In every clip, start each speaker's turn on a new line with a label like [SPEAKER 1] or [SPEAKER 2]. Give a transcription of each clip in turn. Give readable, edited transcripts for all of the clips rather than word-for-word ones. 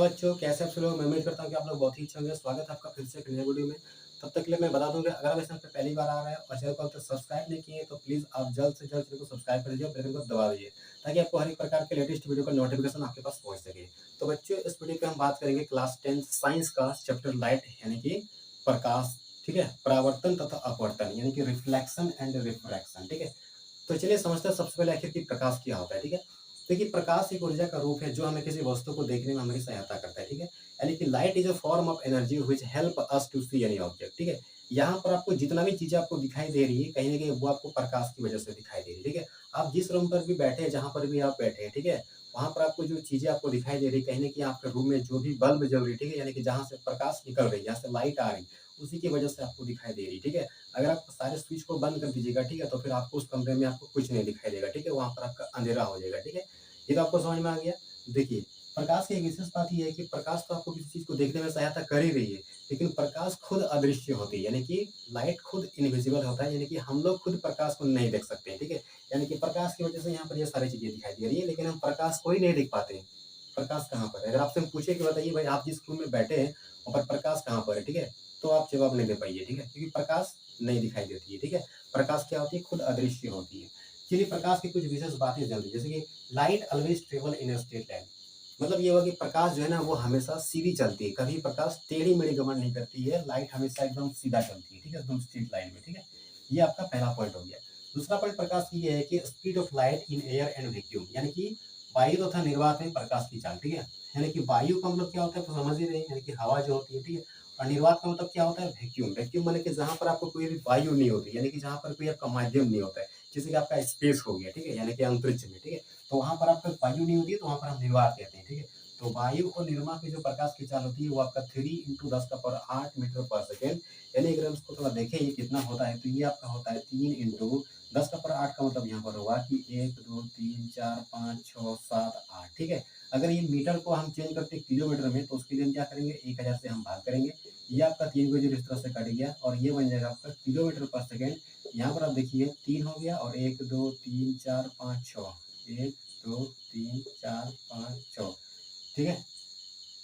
[SPEAKER 1] बच्चों, कैसे आप सब लोग? मैं उम्मीद करता हूँ कि आप लोग बहुत ही अच्छे होंगे। स्वागत है आपका फिर से एक नए वीडियो में। तब तक के लिए मैं बता दूँ कि अगर आप इस चैनल पे पहली बार आ रहे हैं और चैनल को अब तक सब्सक्राइब नहीं किए हैं, तो प्लीज़ आप जल्द से जल्द चैनल को सब्सक्राइब कर दीजिए और बेल आइकन को दबा दीजिए, ताकि आपको हर एक प्रकार के लेटेस्ट वीडियो का नोटिफिकेशन आपके पास पहुँच सके। तो बच्चों, इस वीडियो पे हम बात करेंगे क्लास 10 साइंस का चैप्टर लाइट यानी कि प्रकाश, ठीक है? परावर्तन तथा अपवर्तन यानी कि रिफ्लेक्शन एंड रिफ्रैक्शन, ठीक है? तो चलिए समझते हैं सबसे पहले आखिर कि प्रकाश क्या होता है, ठीक है? देखिए, प्रकाश एक ऊर्जा का रूप है जो हमें किसी वस्तु को देखने में हमारी सहायता करता है, ठीक है? यानी कि light is a form of energy which help us to see any object, ठीक है? यहाँ पर आपको जितना भी चीजें आपको दिखाई दे रही है, कहीं न कहीं वो आपको प्रकाश की वजह से दिखाई दे रही है, ठीक है? आप जिस रूम पर भी बैठे हैं, जहाँ पर भी आप बैठे हैं, ठीक है? वहाँ पर आपको जो चीजें आपको दिखाई दे रही है, कहीं न कहीं आपके रूम में जो भी बल्ब जल रही है, ठीक है? यानी कि जहाँ से प्रकाश निकल रही है, जहाँ से लाइट आ रही, उसी की वजह से आपको दिखाई दे रही है, ठीक है? अगर आप सारे स्विच को बंद कर दीजिएगा, ठीक है? तो फिर आपको उस कमरे में आपको कुछ नहीं दिखाई देगा, ठीक है? वहाँ पर आपका अंधेरा हो जाएगा, ठीक है? ये तो आपको समझ में आ गया। देखिए, प्रकाश की एक विशेष बात ये है कि प्रकाश तो आपको किसी चीज़ को देखने में सहायता कर ही रही है, लेकिन प्रकाश खुद अदृश्य होती है, यानी कि लाइट खुद इनविजिबल होता है, यानी कि हम लोग खुद प्रकाश को नहीं देख सकते हैं, ठीक है? यानी कि प्रकाश की वजह से यहाँ पर ये सारी चीज़ें दिखाई दे रही है, लेकिन हम प्रकाश को ही नहीं देख पाते हैं। प्रकाश कहाँ पर है? अगर आपसे हम पूछे कि बताइए भाई, आप जिस रूम में बैठे हैं, वहाँ पर प्रकाश कहाँ पर है, ठीक है? तो आप जवाब नहीं दे पाइए, ठीक है? क्योंकि प्रकाश नहीं दिखाई देती है, ठीक है? प्रकाश क्या होती है? खुद अदृश्य होती है। चलिए, प्रकाश की कुछ विशेष बातें जल्दी, जैसे कि light always travel in a straight line. मतलब ये हुआ कि प्रकाश जो है ना, वो हमेशा सीधी चलती है, कभी प्रकाश टेढ़ी-मेढ़ी गमन नहीं करती है, लाइट हमेशा एकदम सीधा चलती है, ठीक है? एकदम स्ट्रेट लाइन में, ठीक है? ये आपका पहला पॉइंट हो गया। दूसरा पॉइंट प्रकाश की ये है कि speed of light in air and vacuum, यानी कि वायु तथा निर्वात में प्रकाश की चाल, ठीक है? यानी कि वायु का मतलब क्या होता है, तो समझ ही रहे हैं, यानी कि हवा जो होती है, ठीक है? और निर्वात का मतलब क्या होता है? वैक्यूम। वैक्यूम माने कि जहाँ पर आपको कोई भी वायु नहीं होती, यानी कि जहाँ पर कोई आपका माध्यम नहीं होता है। जैसे कि आपका स्पेस हो गया, ठीक है? यानी कि अंतरिक्ष में, ठीक है? तो वहाँ पर आपका वायु नहीं होती है, तो वहाँ पर हम निर्वात कहते हैं, ठीक है? तो वायु और निर्वात की जो प्रकाश की चाल होती है, वो आपका 3 × 10⁸ मीटर पर सेकंड, यानी अगर हम उसको थोड़ा देखें ये कितना होता है, तो ये आपका होता है 3 × 10⁸ का मतलब यहाँ पर होगा कि 1, 2, 3, 4, 5, 6, 7, 8, ठीक है? अगर ये मीटर को हम चेंज करते हैं किलोमीटर में, तो उसके लिए हम क्या करेंगे, 1000 से हम भाग करेंगे। ये आपका 3 को जीरो इस तरह से कट गया और ये बन जाएगा आपका किलोमीटर पर सेकंड। यहाँ पर आप देखिए 3 हो गया और 1, 2, 3, 4, 5, 6, 1, 2, 3, 4, 5, 6, ठीक है?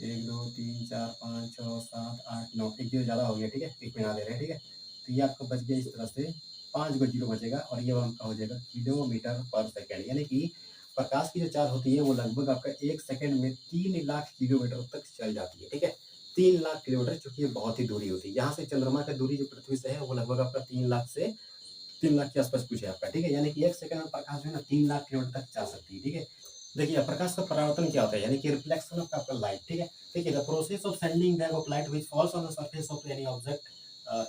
[SPEAKER 1] 1, 2, 3, 4, 5, 6, 7, 8, 9, एक जीरो ज़्यादा हो गया, ठीक है? एक मिला दे रहे हैं, ठीक है? तो ये आपका बच गया इस तरह से, 5 गो जीरो बचेगा और ये आपका हो जाएगा किलोमीटर पर सेकंड, यानी कि प्रकाश की जो चाल होती है, वो लगभग आपका 1 सेकंड में 3 लाख किलोमीटर तक चल जाती है, ठीक है? 3 लाख किलोमीटर, चूँकि ये बहुत ही दूरी होती है। यहाँ से चंद्रमा का दूरी जो पृथ्वी से है, वो लगभग आपका 3 लाख के आस-पास कुछ है आपका, ठीक है? यानी कि 1 सेकंड में प्रकाश जो है ना 3 लाख किलोमीटर तक जा सकती है, ठीक है? देखिए, प्रकाश का परावर्तन क्या होता है? यानी कि रिफ्लेक्शन ऑफ आपका लाइट, ठीक है? देखिए, the process of sending back of light which falls on the surface of any object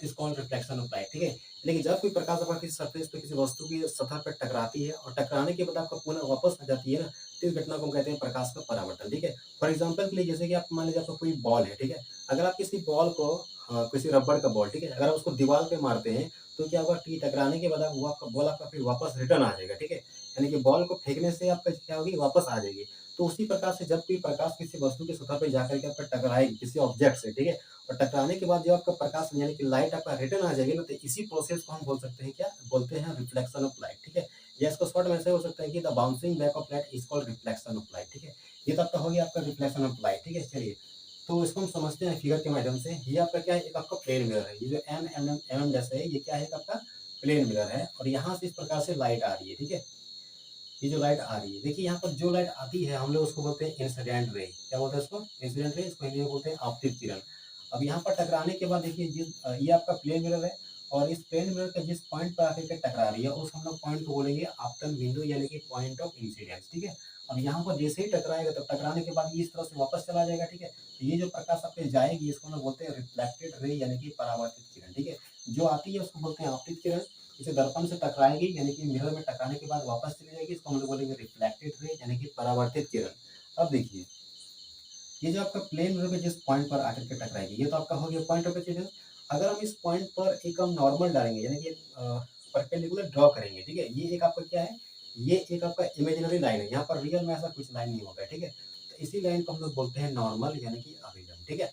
[SPEAKER 1] is called reflection of light, ठीक है? लेकिन जब कोई प्रकाश आपका किसी सरफेस पे किसी वस्तु की सतह पे टकराती है और टकराने के बाद आपका पुनः वापस आ जाती है ना, तो इस घटना को हम कहते हैं प्रकाश का परावर्तन, ठीक है? फॉर एग्जांपल के लिए जैसे कि आप मान लीजिए आपका कोई बॉल है, ठीक है? अगर आप किसी बॉल को किसी रबड़ का बॉल, ठीक है? अगर आप उसको दीवार पे मारते हैं, तो क्या होगा कि टकराने के बाद वो आपका बॉल आपका फिर वापस रिटर्न आ जाएगा, ठीक है? यानी कि बॉल को फेंकने से आपका क्या होगी, वापस आ जाएगी। तो उसी प्रकार से जब कोई प्रकाश किसी वस्तु की सतह पे जाकर के आपका टकराएगी किसी ऑब्जेक्ट से, ठीक है? और टकराने के बाद जब आपका प्रकाश यानी कि लाइट आपका रिटर्न आ जाएगी ना, तो इसी प्रोसेस को हम बोल सकते हैं क्या? बोलते हैं रिफ्लेक्शन ऑफ लाइट, ठीक है? या इसको शॉर्ट में ऐसे हो सकता है कि the bouncing back of light is called reflection of light, ठीक है? ये तो आपका हो गया आपका रिफ्लेक्शन ऑफ लाइट, ठीक है? चलिए, तो इसको हम समझते हैं फिगर के माध्यम से। ये आपका क्या है? एक आपका प्लेन मिरर है। ये जो एम जैसे है, ये क्या है? एक आपका प्लेन मिरर है और यहाँ से इस प्रकार से लाइट आ रही है, ठीक है? ये जो लाइट आ रही है, देखिए यहाँ पर जो लाइट आती है, हम लोग उसको बोलते हैं इंसिडेंट रे। क्या बोलते हैं उसको? इंसिडेंट रे, इसको हिंदी में बोलते हैं आपतित किरण। अब यहाँ पर टकराने के बाद देखिए ये आपका प्लेन मिरर है और इस प्लेन मिरर का जिस पॉइंट पर आकर के टकरा रही है, उस हम लोग पॉइंट को बोलेंगे आपतन बिंदु, यानी कि पॉइंट ऑफ इंसिडेंस, ठीक है? अब यहाँ पर जैसे ही टकराएगा, तो टकराने के बाद ये इस तरह से वापस चला जाएगा, ठीक है? तो ये जो प्रकाश आप पे जाएगी, इसको हम लोग बोलते हैं रिफ्लेक्टेड रे, यानी कि परावर्तित किरण, ठीक है? जो आती है उसको बोलते हैं आपतित किरण। इसे दर्पण से टकराएगी, यानी कि मिरर में टकराने के बाद वापस चली जाएगी, इसको हम लोग बोलेंगे रिफ्लेक्टेड रे, यानी कि परावर्तित किरण। अब देखिए, ये जो आपका प्लेन मिरर में जिस पॉइंट पर आकर के टकराएगी, ये तो आपका हो गया पॉइंट ऑफ इंसिडेंस। अगर हम इस पॉइंट पर एक हम नॉर्मल डालेंगे, यानी कि परपेंडिकुलर ड्रॉ करेंगे, ठीक है? ये एक आपका क्या है? ये एक आपका इमेजिनरी लाइन है। यहाँ पर रियल में ऐसा कुछ लाइन नहीं होता है, ठीक है? तो इसी लाइन को हम लोग बोलते हैं नॉर्मल, यानी कि अभिलंब, ठीक है?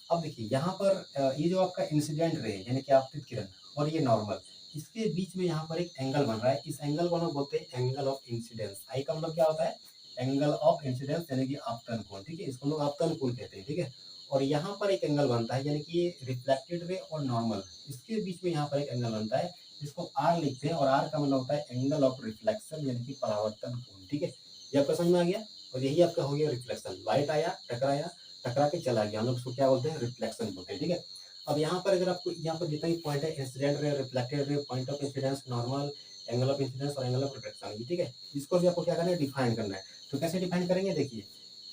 [SPEAKER 1] अब देखिए यहाँ पर ये जो आपका इंसिडेंट रे यानी कि आपतित किरण और ये नॉर्मल, इसके बीच में यहाँ पर एक एंगल बन रहा है। इस एंगल को हम लोग बोलते हैं एंगल ऑफ इंसिडेंस। आई का मतलब क्या होता है? एंगल ऑफ इंसिडेंस यानी कि आपतन कोण, ठीक है, इसको लोग आपतन कोण कहते हैं, ठीक है। और यहाँ पर एक एंगल बनता है यानी कि रिफ्लेक्टेड रे और नॉर्मल, इसके बीच में यहाँ पर एक एंगल बनता है, जिसको आर लिखते हैं, और आर का मतलब होता है एंगल ऑफ रिफ्लेक्शन यानी कि परावर्तन कोण, ठीक है। ये आपका समझ में आ गया। और यही आपका हो गया रिफ्लेक्शन, लाइट आया, टकराया, टकरा के चला गया, हम लोग उसको क्या बोलते हैं, रिफ्लेक्शन बोलते हैं, ठीक है। अब यहाँ पर अगर आपको यहाँ पर जितना भी पॉइंट है, इंसिडेंट रे, रिफ्लेक्टेड रे, point of incidence, normal, angle of incidence और एंगल ऑफ रिफ्लेक्शन, ठीक है, इसको भी आपको क्या करना है, डिफाइन करना है। तो कैसे डिफाइन करेंगे, देखिए,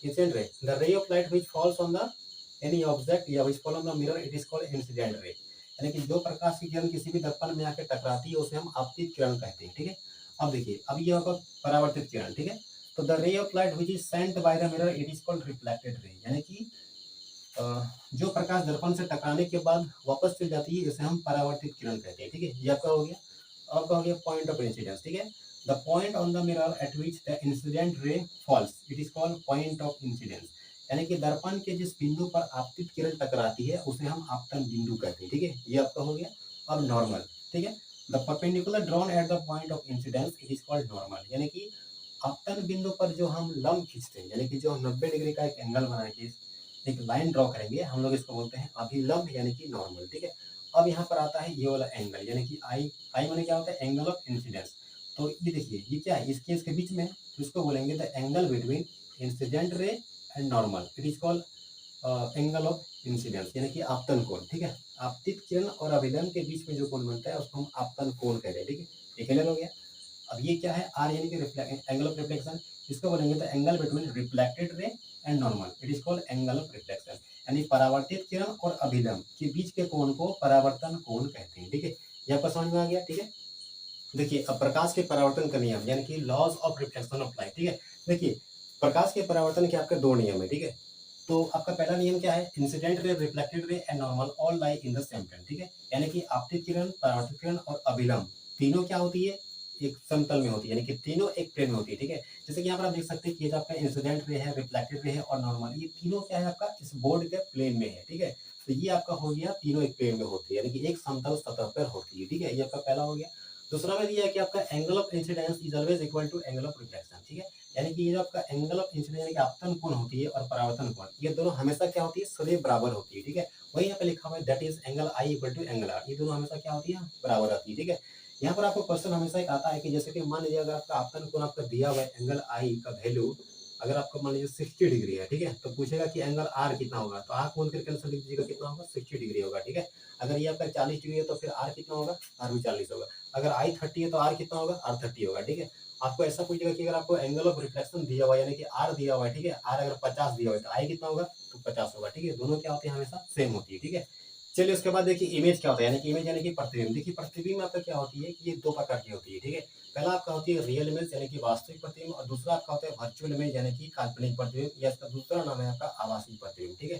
[SPEAKER 1] incident ray, the ray of light which falls on the any object या which fall on the mirror, it is called incident ray, यानी कि जो प्रकाश की किरण किसी भी दर्पण में आकर टकराती है उसे हम आपतित किरण कहते हैं, ठीक है। अब देखिए, अब ये होगा परावर्तित किरण, ठीक है। तो the ray of light which is sent by the mirror, it is called reflected ray, यानी कि जो प्रकाश दर्पण से टकराने के बाद वापस चल जाती है इसे हम परावर्तित किरण कहते हैं, ठीक है। ये आपका हो गया। आपका हो गया पॉइंट ऑफ इंसिडेंस, ठीक है। The point on the mirror at which the incident ray falls, it is called point of incidence, यानी कि दर्पण के जिस बिंदु पर आपतित किरण टकराती है उसे हम आपतन बिंदु कहते हैं, ठीक है। ये आपका हो गया। अब नॉर्मल, ठीक है, the perpendicular drawn at the point of incidence, it is called normal, यानी कि आपतन बिंदु पर जो हम लंब खींचते हैं, यानी कि जो 90 डिग्री का एक एंगल बना के एक लाइन ड्रॉ करेंगे, हम लोग इसको बोलते हैं अभिलंब यानी कि नॉर्मल, ठीक है। अब यहाँ पर आता है ये वाला एंगल, यानी कि आई, आई माने क्या होता है, एंगल ऑफ इंसिडेंस। तो ये देखिए, ये क्या है, इसके इसके बीच में, तो इसको बोलेंगे the angle between incident ray and normal, it is called angle of incidence, यानी कि आपतन कोण, ठीक है। आपतित किरण और अभिलंब के बीच में जो कोण बनता है उसको हम आपतन कोण कहते हैं, ठीक है। ये क्लियर हो गया। अब ये क्या है, आर यानी कि एंगल ऑफ रिफ्लेक्शन, इसको बोलेंगे the angle between reflected ray and normal, it is called angle of reflection, यानी परावर्तित किरण और अभिलंब के बीच के कोण को परावर्तन कोण कहते हैं, ठीक है। ये आपको समझ में आ गया, ठीक है। देखिए, अब प्रकाश के परावर्तन का नियम यानी कि laws of reflection of light, ठीक है। देखिए, प्रकाश के परावर्तन के आपके दो नियम है, ठीक है। तो आपका पहला नियम क्या है, incident ray, reflected ray and normal all lie in the same plane, ठीक है। यानी कि आपतित किरण, परावर्तित किरण और अभिलंब तीनों क्या होती है, एक समतल में होती है, यानी कि तीनों एक प्लेन में होती है, ठीक है। जैसे कि यहाँ पर आप देख सकते हैं कि ये जो आपका इंसिडेंट रे है, रिफ्लेक्टेड रे है और नॉर्मल, ये तीनों क्या है आपका इस बोर्ड के प्लेन में है, ठीक है। तो ये आपका हो गया, तीनों एक प्लेन में होती है, यानी कि एक समतल सतह पर होती है, ठीक है। ये आपका पहला हो गया। दूसरा में दिया है कि आपका angle of incidence is always equal to angle of reflection, ठीक है। यानी कि ये जो आपका एंगल ऑफ इंसिडेंस यानी कि आपतन कोण होती है और परावर्तन कोण, ये दोनों हमेशा क्या होती है, सदैव बराबर होती है, ठीक है। वही यहाँ पे लिखा हुआ है that is angle i equal to angle r, ये दोनों हमेशा क्या होती है, बराबर होती है, ठीक है। यहाँ पर आपको क्वेश्चन हमेशा एक आता है कि जैसे कि मान लीजिए अगर आपका आपतन कोण आपका दिया हुआ है एंगल आई का वैल्यू, अगर आपका मान लीजिए 60 डिग्री है, ठीक है, तो पूछेगा कि एंगल आर कितना होगा, तो आर खोल करके आंसर लिख दीजिएगा, कितना होगा, 60 डिग्री होगा, ठीक है। अगर ये आपका 40 डिग्री है तो फिर आर कितना होगा, आर भी 40 होगा। अगर आई 30 है तो आर कितना होगा, आर 30 होगा, ठीक है। आपको ऐसा पूछेगा कि अगर आपको एंगल ऑफ रिफ्लेक्शन दिया हुआ है यानी कि आर दिया हुआ है, ठीक है, आर अगर 50 दिया हुआ है तो आई कितना होगा, तो 50 होगा, ठीक है। दोनों क्या होते हैं, हमेशा सेम होती है, ठीक है। चलिए उसके बाद देखिए इमेज क्या होता है, यानी कि इमेज यानी कि प्रतिबिंब। देखिए प्रतिबिंब आपका क्या होती है कि ये दो प्रकार की होती है, ठीक है। पहला आपका होती है रियल इमेज यानी कि वास्तविक प्रतिबिंब, और दूसरा आपका होता है वर्चुअल इमेज यानी कि काल्पनिक प्रतिबिंब, या इसका दूसरा नाम है आपका आभासी प्रतिबिंब, ठीक है।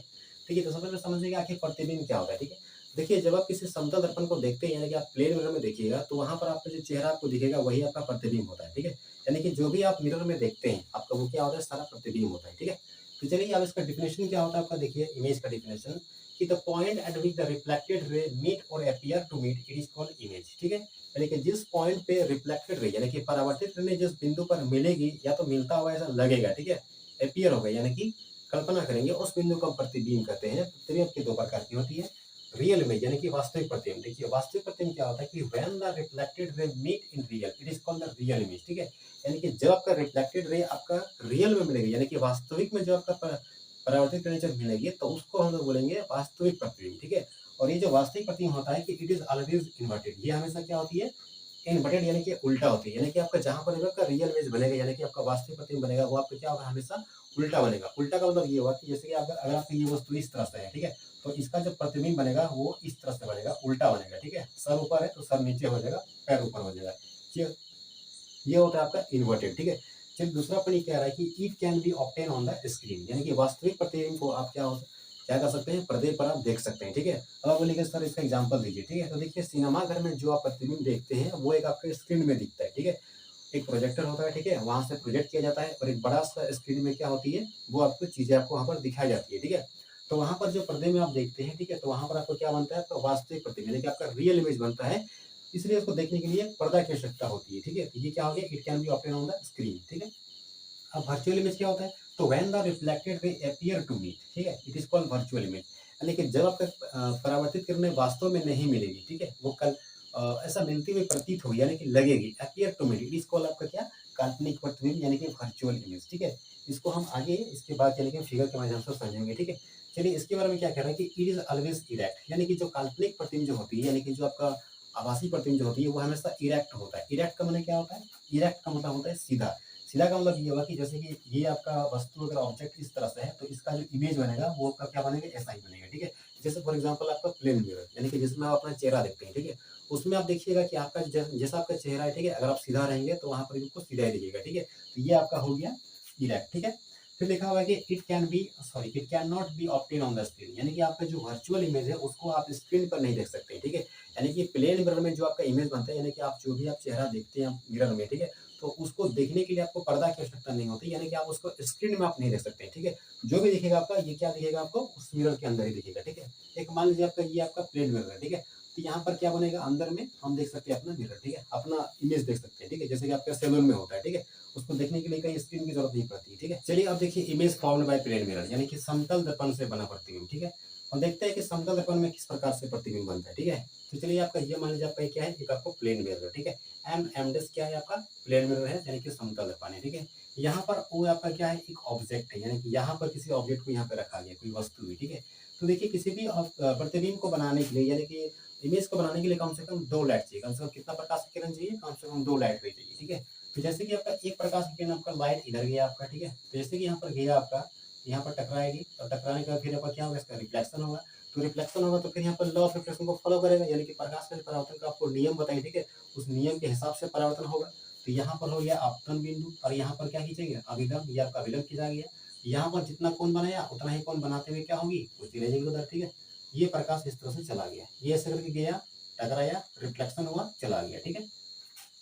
[SPEAKER 1] ठीक है, तो सबसे पहले समझिएगा आखिर प्रतिबिंब क्या होता है, ठीक है। देखिए, जब आप किसी समतल दर्पण को देखते हैं यानी कि आप प्लेन मिरर में देखिएगा, तो वहां पर आपका जो चेहरा आपको दिखेगा वही आपका प्रतिबिंब होता है, ठीक है। यानी कि जो भी आप मिरर में देखते हैं आपका वो क्या होता है, सारा प्रतिबिंब होता है, ठीक है। तो चलिए अब इसका डिफिनेशन क्या होता है आपका, देखिए इमेज का डिफिनेशन, कि the point at which the reflected ray meet और appear to meet, it is called image, ठीक है। यानी कि जिस पॉइंट पे रिफ्लेक्टेड रे यानी कि परावर्तित रे जिस बिंदु पर मिलेगी या तो मिलता हुआ ऐसा लगेगा, ठीक है, अपीयर होगा यानी कि कल्पना करेंगे, उस बिंदु को हम प्रतिबिंब कहते हैं। प्रतिबिंब की दो प्रकार की होती है, रियल इमेज यानी कि वास्तविक प्रतिबिंब। देखिए वास्तविक प्रतिबिंब क्या होता है कि when the reflected ray meet in real, it is called the real image, ठीक है। यानी कि जब आपका रिफ्लेक्टेड रे आपका रियल में मिलेगी यानी कि वास्तविक में जो आपका परावर्तित रे जब मिलेगी तो उसको हम लोग बोलेंगे वास्तविक प्रतिबिंब, ठीक है। और ये जो वास्तविक प्रतिबिंब होता है कि इट इज ऑलवेज इन्वर्टेड, ये हमेशा क्या होती है, इन्वर्टेड यानी कि उल्टा होती है। यानी कि आपका जहां पर आपका रियल इमेज बनेगा यानी कि आपका वास्तविक प्रतिबिंब बनेगा वो आपका क्या होगा, हमेशा उल्टा बनेगा। उल्टा का मतलब ये होगा कि जैसे कि अगर आपकी ये वस्तु इस तरह से है, ठीक है, तो इसका जो प्रतिबिंब बनेगा वो इस तरह से बनेगा, उल्टा बनेगा, ठीक है। सर ऊपर है तो सर नीचे हो जाएगा, पैर ऊपर हो जाएगा, ये होता है आपका इन्वर्टेड, ठीक है। चलिए दूसरा अपन ये कह रहा है कि it can be obtain on the screen, यानी कि वास्तविक प्रतिबिंब को आप क्या कर सकते हैं, पर्दे पर आप देख सकते हैं, ठीक है। अब आप बोलिए सर इसका एग्जांपल दीजिए, ठीक है। तो देखिए सिनेमा घर में जो आप प्रतिबिंब देखते हैं वो एक आपके स्क्रीन में दिखता है, ठीक है। एक प्रोजेक्टर होता है, ठीक है, वहां से प्रोजेक्ट किया जाता है और एक बड़ा सा स्क्रीन में क्या होती है, वो आपको चीजें आपको वहां पर दिखाई जाती है, ठीक है। तो वहां पर जो पर्दे में आप देखते हैं, ठीक है, तो वहां पर आपको क्या बनता है, आपका वास्तविक प्रतिबिंब यानी कि आपका रियल इमेज बनता है। इसलिए उसको देखने के लिए पर्दा की आवश्यकता होती है, ठीक है। तो ये क्या हो गया, it can be obtain on the screen, ठीक है। अब वर्चुअल इमेज क्या होता है, तो when the reflected ray appear to meet, ठीक है, it is called virtual image. यानी कि जब आपका परावर्तित किरणें वास्तव में नहीं मिलेगी, ठीक है, वो कल ऐसा मिलती हुई प्रतीत होगी, यानी कि लगेगी, appear to meet, it is called आपका क्या, काल्पनिक प्रतिबिंब, यानी कि वर्चुअल इमेज, ठीक है। इसको हम आगे इसके बाद यानी कि फिगर के माध्यम से समझेंगे, ठीक है। चलिए इसके बारे में क्या कह रहा है कि इट इज ऑलवेज इरेक्ट, यानी कि जो काल्पनिक प्रतिबिंब जो होती है, यानी कि जो आपका आभासी प्रतिबिंब जो होती है, वो हमेशा इरेक्ट होता है। इरेक्ट का मतलब क्या होता है, इरेक्ट का मतलब होता है सीधा। सीधा का मतलब ये होगा कि जैसे कि ये आपका वस्तु अगर ऑब्जेक्ट इस तरह से है, तो इसका जो इमेज बनेगा वो आपका क्या बनेगा, ऐसा ही बनेगा, ठीक है। जैसे फॉर एग्जांपल आपका प्लेन मिरर, यानी कि जिसमें आप अपना चेहरा देखते हैं, ठीक है, उसमें आप देखिएगा कि आपका जैसा आपका चेहरा है, ठीक है, अगर आप सीधा रहेंगे तो वहां पर भी आपको सीधा ही दिखेगा, ठीक है। तो ये आपका हो गया इरेक्ट, ठीक है। फिर लिखा हुआ है कि it can not be obtain on the screen, यानी कि आपका जो वर्चुअल इमेज है उसको आप स्क्रीन पर नहीं देख सकते, ठीक है। यानी कि प्लेन मिरर में जो आपका इमेज बनता है, यानी कि आप जो भी आप चेहरा देखते हैं मिरर में, ठीक है, तो उसको देखने के लिए आपको पर्दा की आवश्यकता नहीं होती, यानी कि आप उसको स्क्रीन में आप नहीं देख सकते, ठीक है। जो भी दिखेगा आपका, ये क्या दिखेगा आपको, उस मिरर के अंदर ही दिखेगा, ठीक है। एक मान लीजिए आपका ये आपका प्लेन मिरर है, ठीक है, तो यहाँ पर क्या बनेगा, अंदर में हम देख सकते हैं अपना मिरर, ठीक है, अपना इमेज देख सकते हैं, ठीक है, जैसे कि आपका सैलून में होता है, ठीक है, उसको देखने के लिए कहीं स्क्रीन की जरूरत नहीं पड़ती, ठीक है। चलिए अब देखिए image formed by plane mirror, यानी कि समतल दर्पण से बना प्रतिबिंब, ठीक है। और देखते हैं कि समतल दर्पण में किस प्रकार से प्रतिबिंब बनता है, ठीक है। तो चलिए आपका ये मान लीजिए आपका क्या है, एक आपको प्लेन मिरर है, ठीक है। एम क्या है आपका, प्लेन मिरर है, यानी कि समतल दर्पण है, ठीक है। यहाँ पर वो आपका क्या है, एक ऑब्जेक्ट है, यानी कि यहाँ पर किसी ऑब्जेक्ट को यहाँ पे रखा गया, कोई वस्तु है, ठीक है। तो देखिए किसी भी प्रतिबिंब को बनाने के लिए, यानी कि इमेज को बनाने के लिए कम से कम 2 लाइट चाहिए, कम से कम कितना प्रकाश की किरण चाहिए, कम से कम 2 लाइट रे चाहिए, ठीक है। तो जैसे कि आपका एक प्रकाश की किरण आपका लाइट इधर गया आपका, ठीक है, तो जैसे कि यहाँ पर गया आपका, यहाँ पर टकराएगी और टकराने के बाद फिर आपका क्या होगा, इसका रिफ्लेक्शन होगा। तो रिफ्लेक्शन होगा तो फिर यहाँ पर लॉ ऑफ रिफ्लेक्शन को फॉलो करेगा, यानी कि प्रकाश का परावर्तन का आपको नियम बताइए, ठीक है, उस नियम के हिसाब से परावर्तन होगा। तो यहाँ पर हो गया आपतन बिंदु, और यहाँ पर क्या खींचेंगे, अभिलंब, ये आपका अभिलंब खींचा गया। यहाँ पर जितना कोण बनाया उतना ही कोण बनाते हुए क्या होगी, वो चले जाएगी उधर, ठीक है। ये प्रकाश इस तरह से चला गया, ये ऐसे करके गया, टकराया, रिफ्लेक्शन हुआ, चला गया, ठीक है।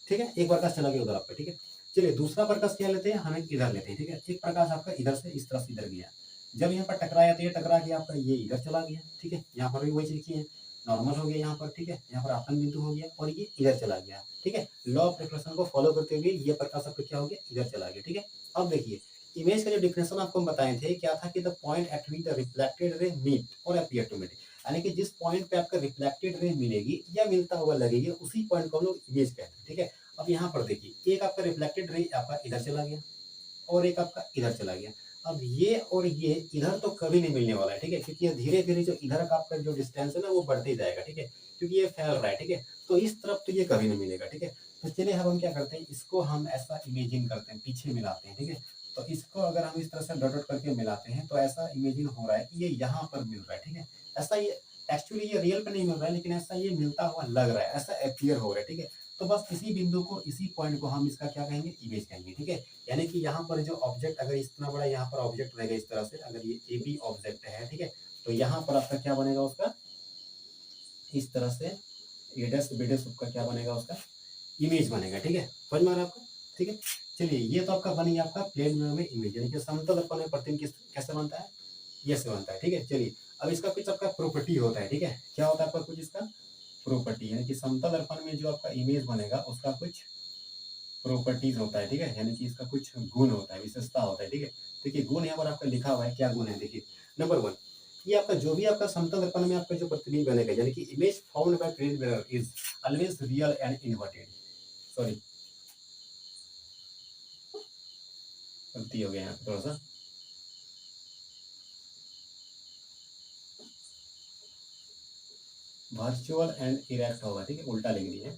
[SPEAKER 1] ठीक है, एक प्रकाश चला गया उधर आपका, ठीक है। चलिए दूसरा प्रकाश क्या लेते हैं, हम इधर लेते हैं, ठीक है। एक प्रकाश आपका इधर से इस तरह से इधर गया, जब यहाँ पर टकराया तो ये टकरा गया आपका, ये इधर चला गया, ठीक है। यहाँ पर भी वही चीज की है, नॉर्मल हो गया यहाँ पर, ठीक है, यहाँ पर आपतन बिंदु हो गया और ये इधर चला गया, ठीक है। लॉ ऑफ रिफ्लेक्शन को फॉलो करते हुए ये प्रकाश आपका क्या हो गया, इधर चला गया, ठीक है। अब देखिए इमेज का जो डिफिनेशन आपको हम बताए थे क्या था, कि the point at which the reflected ray meet और अपीयर टू मीट, यानी कि जिस पॉइंट पे आपका रिफ्लेक्टेड रे मिलेगी या मिलता हुआ लगेगी, उसी पॉइंट को हम लोग इमेज कहते हैं, ठीक है। अब यहाँ पर देखिए एक आपका रिफ्लेक्टेड रे आपका इधर चला गया और एक आपका इधर चला गया। अब ये और ये इधर तो कभी नहीं मिलने वाला है, ठीक है, क्योंकि ये धीरे धीरे जो इधर का आपका जो डिस्टेंस है ना वो बढ़ते ही जाएगा, ठीक है, क्योंकि ये फैल रहा है, ठीक है। तो इस तरफ तो ये कभी नहीं मिलेगा, ठीक है। तो चलिए अब हम क्या करते हैं, इसको हम ऐसा इमेजिन करते हैं, पीछे मिलाते हैं, ठीक है। तो इसको अगर हम इस तरह से डॉट डॉट करके मिलाते हैं तो ऐसा इमेजिन हो रहा है कि ये यहाँ पर मिल रहा है, ठीक है। ऐसा ये एक्चुअली ये रियल पे नहीं मिल रहा है, लेकिन ऐसा ये मिलता हुआ लग रहा है, ऐसा अपीयर हो रहा है, ठीक है। तो बस इसी बिंदु को, इसी पॉइंट को हम इसका क्या कहेंगे, इमेज कहेंगे, ठीक है। यानी कि यहाँ पर जो ऑब्जेक्ट अगर इतना बड़ा यहाँ पर ऑब्जेक्ट रहेगा इस तरह से, अगर ये ए बी ऑब्जेक्ट है, ठीक है, तो यहाँ पर आपका क्या बनेगा उसका, इस तरह से ए डैश बी डैश का क्या बनेगा, उसका इमेज बनेगा, ठीक है। समझ में आ रहा है आपको, ठीक है। चलिए ये तो आपका बन गया आपका प्लेन में इमेज, यानी कि समतल दर्पण में प्रतिबिंब कैसे बनता है, ये से बनता है, ठीक है। चलिए अब इसका कुछ आपका प्रॉपर्टी होता है, ठीक है, क्या होता है आपका कुछ इसका प्रॉपर्टी, यानी कि समतल दर्पण में जो आपका इमेज बनेगा उसका कुछ प्रॉपर्टीज होता है, ठीक है, यानी कि इसका कुछ गुण होता है, विशेषता होता है, ठीक है। देखिए गुण यहाँ पर आपका लिखा हुआ है, क्या गुण है देखिए। नंबर 1, ये आपका जो भी आपका समतल दर्पण में आपका जो प्रतिबिंब बनेगा, यानी कि image found by plane mirror is always real and inverted, sorry गलती हो गया यहाँ पे थोड़ा सा, वर्चुअल एंड इरेक्ट होगा, ठीक है, उल्टा लिख दिए,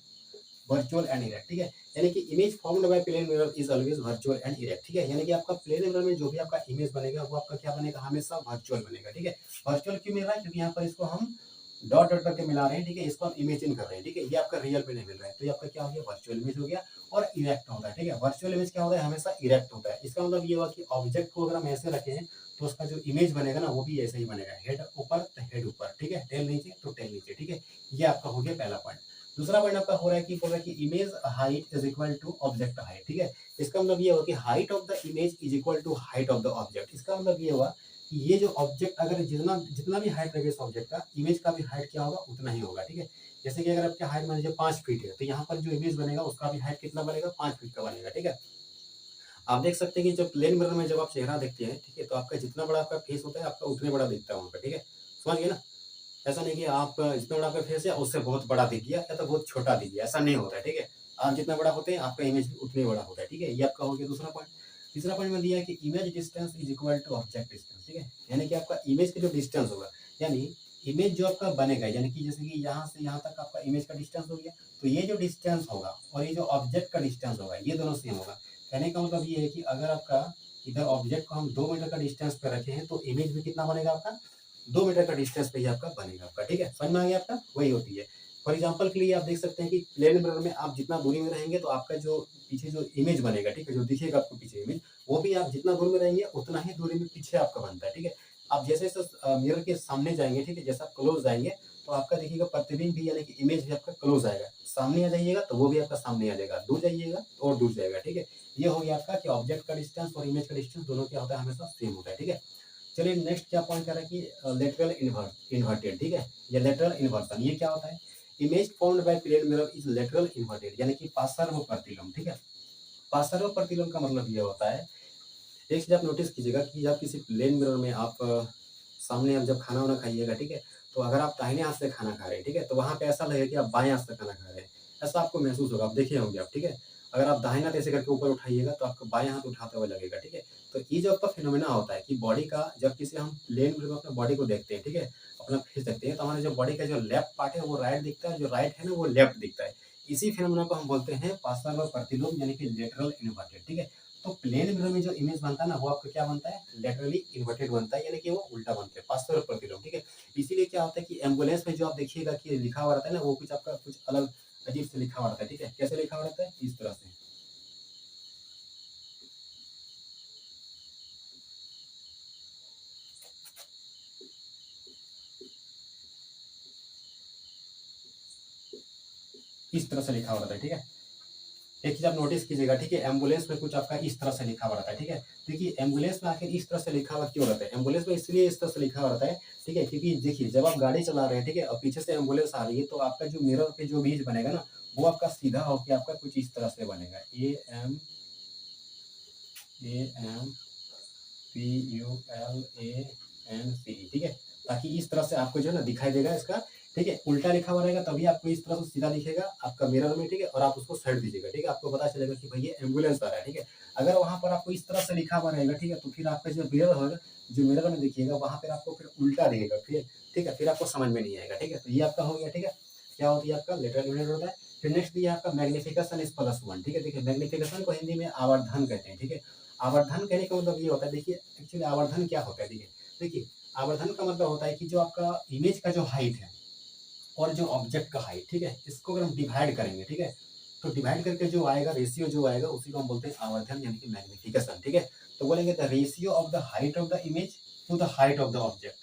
[SPEAKER 1] वर्चुअल एंड इरेक्ट, ठीक है। यानी कि image formed by plane mirror is always virtual and erect, ठीक है। यानी कि आपका प्लेन मिरर में जो भी आपका इमेज बनेगा वो आपका क्या बनेगा, हमेशा वर्चुअल बनेगा, ठीक है। वर्चुअल क्यों मिल रहा है, क्योंकि यहाँ पर इसको हम डॉट डॉट करके मिला रहे हैं, ठीक है, इसको हम इमेजिन कर रहे हैं, ठीक है, ये आपका रियल पे नहीं मिल रहा है, तो ये आपका क्या हो गया, वर्चुअल इमेज हो गया। और इरेक्ट होता है, ठीक है, वर्चुअल इमेज क्या होता है, हमेशा इरेक्ट होता है। इसका मतलब ये हुआ कि ऑब्जेक्ट को अगर हम ऐसे रखे हैं तो उसका जो इमेज बनेगा ना वो भी ऐसे ही बनेगा, हेड ऊपर तो हेड ऊपर, ठीक है, टेल नीचे तो टेल नीचे, ठीक है। ये आपका हो गया पहला पॉइंट। दूसरा पॉइंट आपका हो रहा है कि बोल रहा है कि image height is equal to object height, ठीक है। इसका मतलब ये हुआ कि height of the image is equal to height of the object. इसका मतलब ये हुआ कि ये जो ऑब्जेक्ट अगर जितना जितना भी हाइट रहेगा इस ऑब्जेक्ट का, इमेज का भी हाइट क्या होगा उतना ही होगा, ठीक है। जैसे कि अगर आपकी हाइट मान लीजिए 5 फीट है, तो यहाँ पर जो इमेज बनेगा उसका भी हाइट कितना बनेगा, 5 फीट का बनेगा, ठीक है। आप देख सकते हैं कि जब प्लेन मिरर में जब आप चेहरा देखते हैं, ठीक है, तो आपका जितना बड़ा आपका फेस होता है, आपका उतने बड़ा दिखता है वहाँ पे, ठीक है? समझ गए ना? ऐसा नहीं कि आप जितना बड़ा आपका फेस है, उससे बहुत बड़ा दिख गया या तो बहुत छोटा दिख गया, ऐसा नहीं होता है, ठीक है? आप जितना बड़ा होते हैं, आपका इमेज भी उतना ही बड़ा होता है, ठीक है? ये आपका हो गया दूसरा पॉइंट। तीसरा पॉइंट में दिया है कि image distance is equal to object distance, ठीक है? यानी कि आपका इमेज का जो डिस्टेंस होगा, यानी इमेज जो आपका बनेगा, यानी कि जैसे कि यहाँ से यहाँ तक आपका इमेज का डिस्टेंस हो गया, तो ये जो डिस्टेंस होगा और ये जो ऑब्जेक्ट का डिस्टेंस होगा, ये दोनों सेम होगा। कहने का मतलब ये है कि अगर आपका इधर ऑब्जेक्ट को हम 2 मीटर का डिस्टेंस पे रखे हैं, तो इमेज भी कितना बनेगा आपका? 2 मीटर का डिस्टेंस पे ही आपका बनेगा आपका, ठीक है? समझ में आ गया आपका? वही होती है। फॉर एग्जांपल के लिए आप देख सकते हैं कि प्लेन मिरर में आप जितना दूरी में रहेंगे, तो आपका जो पीछे जो इमेज बनेगा, ठीक है? जो दिखेगा आपको पीछे इमेज, वो भी आप जितना दूर में रहेंगे, उतना ही दूरी में पीछे आपका बनता है, ठीक है? आप जैसे-जैसे मिरर के सामने जाएँगे, ठीक है? जैसे आप क्लोज़ जाएँगे, तो आपका देखिएगा प्रतिबिंब भी, यानी कि इमेज भी आपका क्लोज़ आएगा। सामने आ जाइएगा, तो वो भी आपका सामने आ जाएगा। दूर जाइएगा, तो और दूर जाएगा, ठीक है? ये हो गया आपका कि ऑब्जेक्ट का डिस्टेंस और इमेज का डिस्टेंस दोनों क्या होता है? हमेशा सेम होता है, ठीक है? चलिए नेक्स्ट क्या पॉइंट कर रहा है कि लेटरल इन्वर्टेड, ठीक है? ये लेटरल इन्वर्सन ये क्या होता है? Image formed by plane mirror is lateral inverted, यानी कि पार्श्व प्रतिलोम, ठीक है? पार्श्व प्रतिलोम का मतलब ये होता है, एक चीज आप नोटिस कीजिएगा कि जब किसी प्लेन मिरर में आप सामने आप जब खाना वाना खाइएगा, ठीक है, तो अगर आप दाहिने हाथ से खाना खा रहे हैं, ठीक है, तो वहां पे ऐसा लगेगा कि आप बाएं हाथ से खाना खा रहे हैं, ऐसा आपको महसूस होगा, आप देखे होंगे आप, ठीक है? अगर आप दाहिना हाथ ऐसे करके ऊपर उठाइएगा, तो आपको बाएं हाथ उठाते हुए लगेगा, ठीक है? तो ये जो आपका फिनोमेना होता है कि बॉडी का, जब किसी हम प्लेन मिरर में अपने बॉडी को देखते हैं, ठीक है, अपना फेस देखते हैं, तो हमारे जो बॉडी का जो लेफ्ट पार्ट है वो राइट दिखता है, जो राइट है ना वो लेफ्ट दिखता है। इसी फिनोमेना को हम बोलते हैं पार्श्व प्रतिलोम, यानी कि लेटरल इन्वर्टेड, ठीक है? तो प्लेन मिरर में जो इमेज बनता है ना, वो आपका क्या बनता है? लेटरली इन्वर्टेड बनता है, यानी कि वो उल्टा बनता है, पार्श्व प्रतिलोम, ठीक है? इसीलिए क्या होता है कि एम्बुलेंस में जो आप देखिएगा कि लिखा हुआ रहता है ना, वो कुछ आपका कुछ अलग अजीब से लिखा हुआ रहता है, ठीक है? कैसे लिखा हुआ रहता है? इस तरह से। इस तरह से लिखा हुआ रहता है, ठीक है? एक चीज आप नोटिस कीजिएगा, ठीक है? एम्बुलेंस में कुछ आपका इस तरह से लिखा हुआ रहता है, ठीक है? देखिए एम्बुलेंस में आखिर इस तरह से लिखा हुआ क्यों रहता है? एम्बुलेंस में इसलिए इस तरह से लिखा हुआ रहता है, ठीक है? क्योंकि देखिए जब आप गाड़ी चला रहे हैं, ठीक है? और पीछे से एम्बुलेंस आ रही है, तो आपका जो मिरर पे जो इमेज बनेगा ना, वो आपका सीधा होके आपका कुछ इस तरह से बनेगा। AMPULANC, ठीक है? ताकि इस तरह से आपको जो है ना दिखाई देगा इसका, ठीक है? उल्टा लिखा हुआ रहेगा, तभी आपको इस तरह से सीधा दिखेगा आपका मिरर में, ठीक है? और आप उसको साइड दीजिएगा, ठीक है? आपको पता चलेगा कि भाई ये एम्बुलेंस आ रहा है, ठीक है? अगर वहाँ पर आपको इस तरह से लिखा हुआ रहेगा, ठीक है? तो फिर आपका जो मिरर होगा, जो मिरर में देखिएगा, वहाँ पर आपको फिर उल्टा दिखेगा, फिर ठीक है? फिर आपको समझ में नहीं आएगा, ठीक है? तो ये आपका हो गया, ठीक है? क्या होती है आपका लेटरल इन्वर्टेड होता है। फिर नेक्स्ट दिया आपका मैग्निफिकेशन इज +1, ठीक है? देखिए मैग्निफिकेशन को हिंदी में आवर्धन कहते हैं, ठीक है? आवर्धन कहने का मतलब ये होता है, देखिए एक्चुअली आवर्धन क्या होता है, देखिए आवर्धन का मतलब होता है कि जो आपका इमेज का जो हाइट है और जो ऑब्जेक्ट का हाइट, ठीक है, इसको अगर हम डिवाइड करेंगे, ठीक है, तो डिवाइड करके जो आएगा रेशियो जो आएगा उसी को हम बोलते हैं आवर्धन, यानी कि मैग्निफिकेशन, ठीक है? तो बोलेंगे the ratio of the height of the image to the height of the object.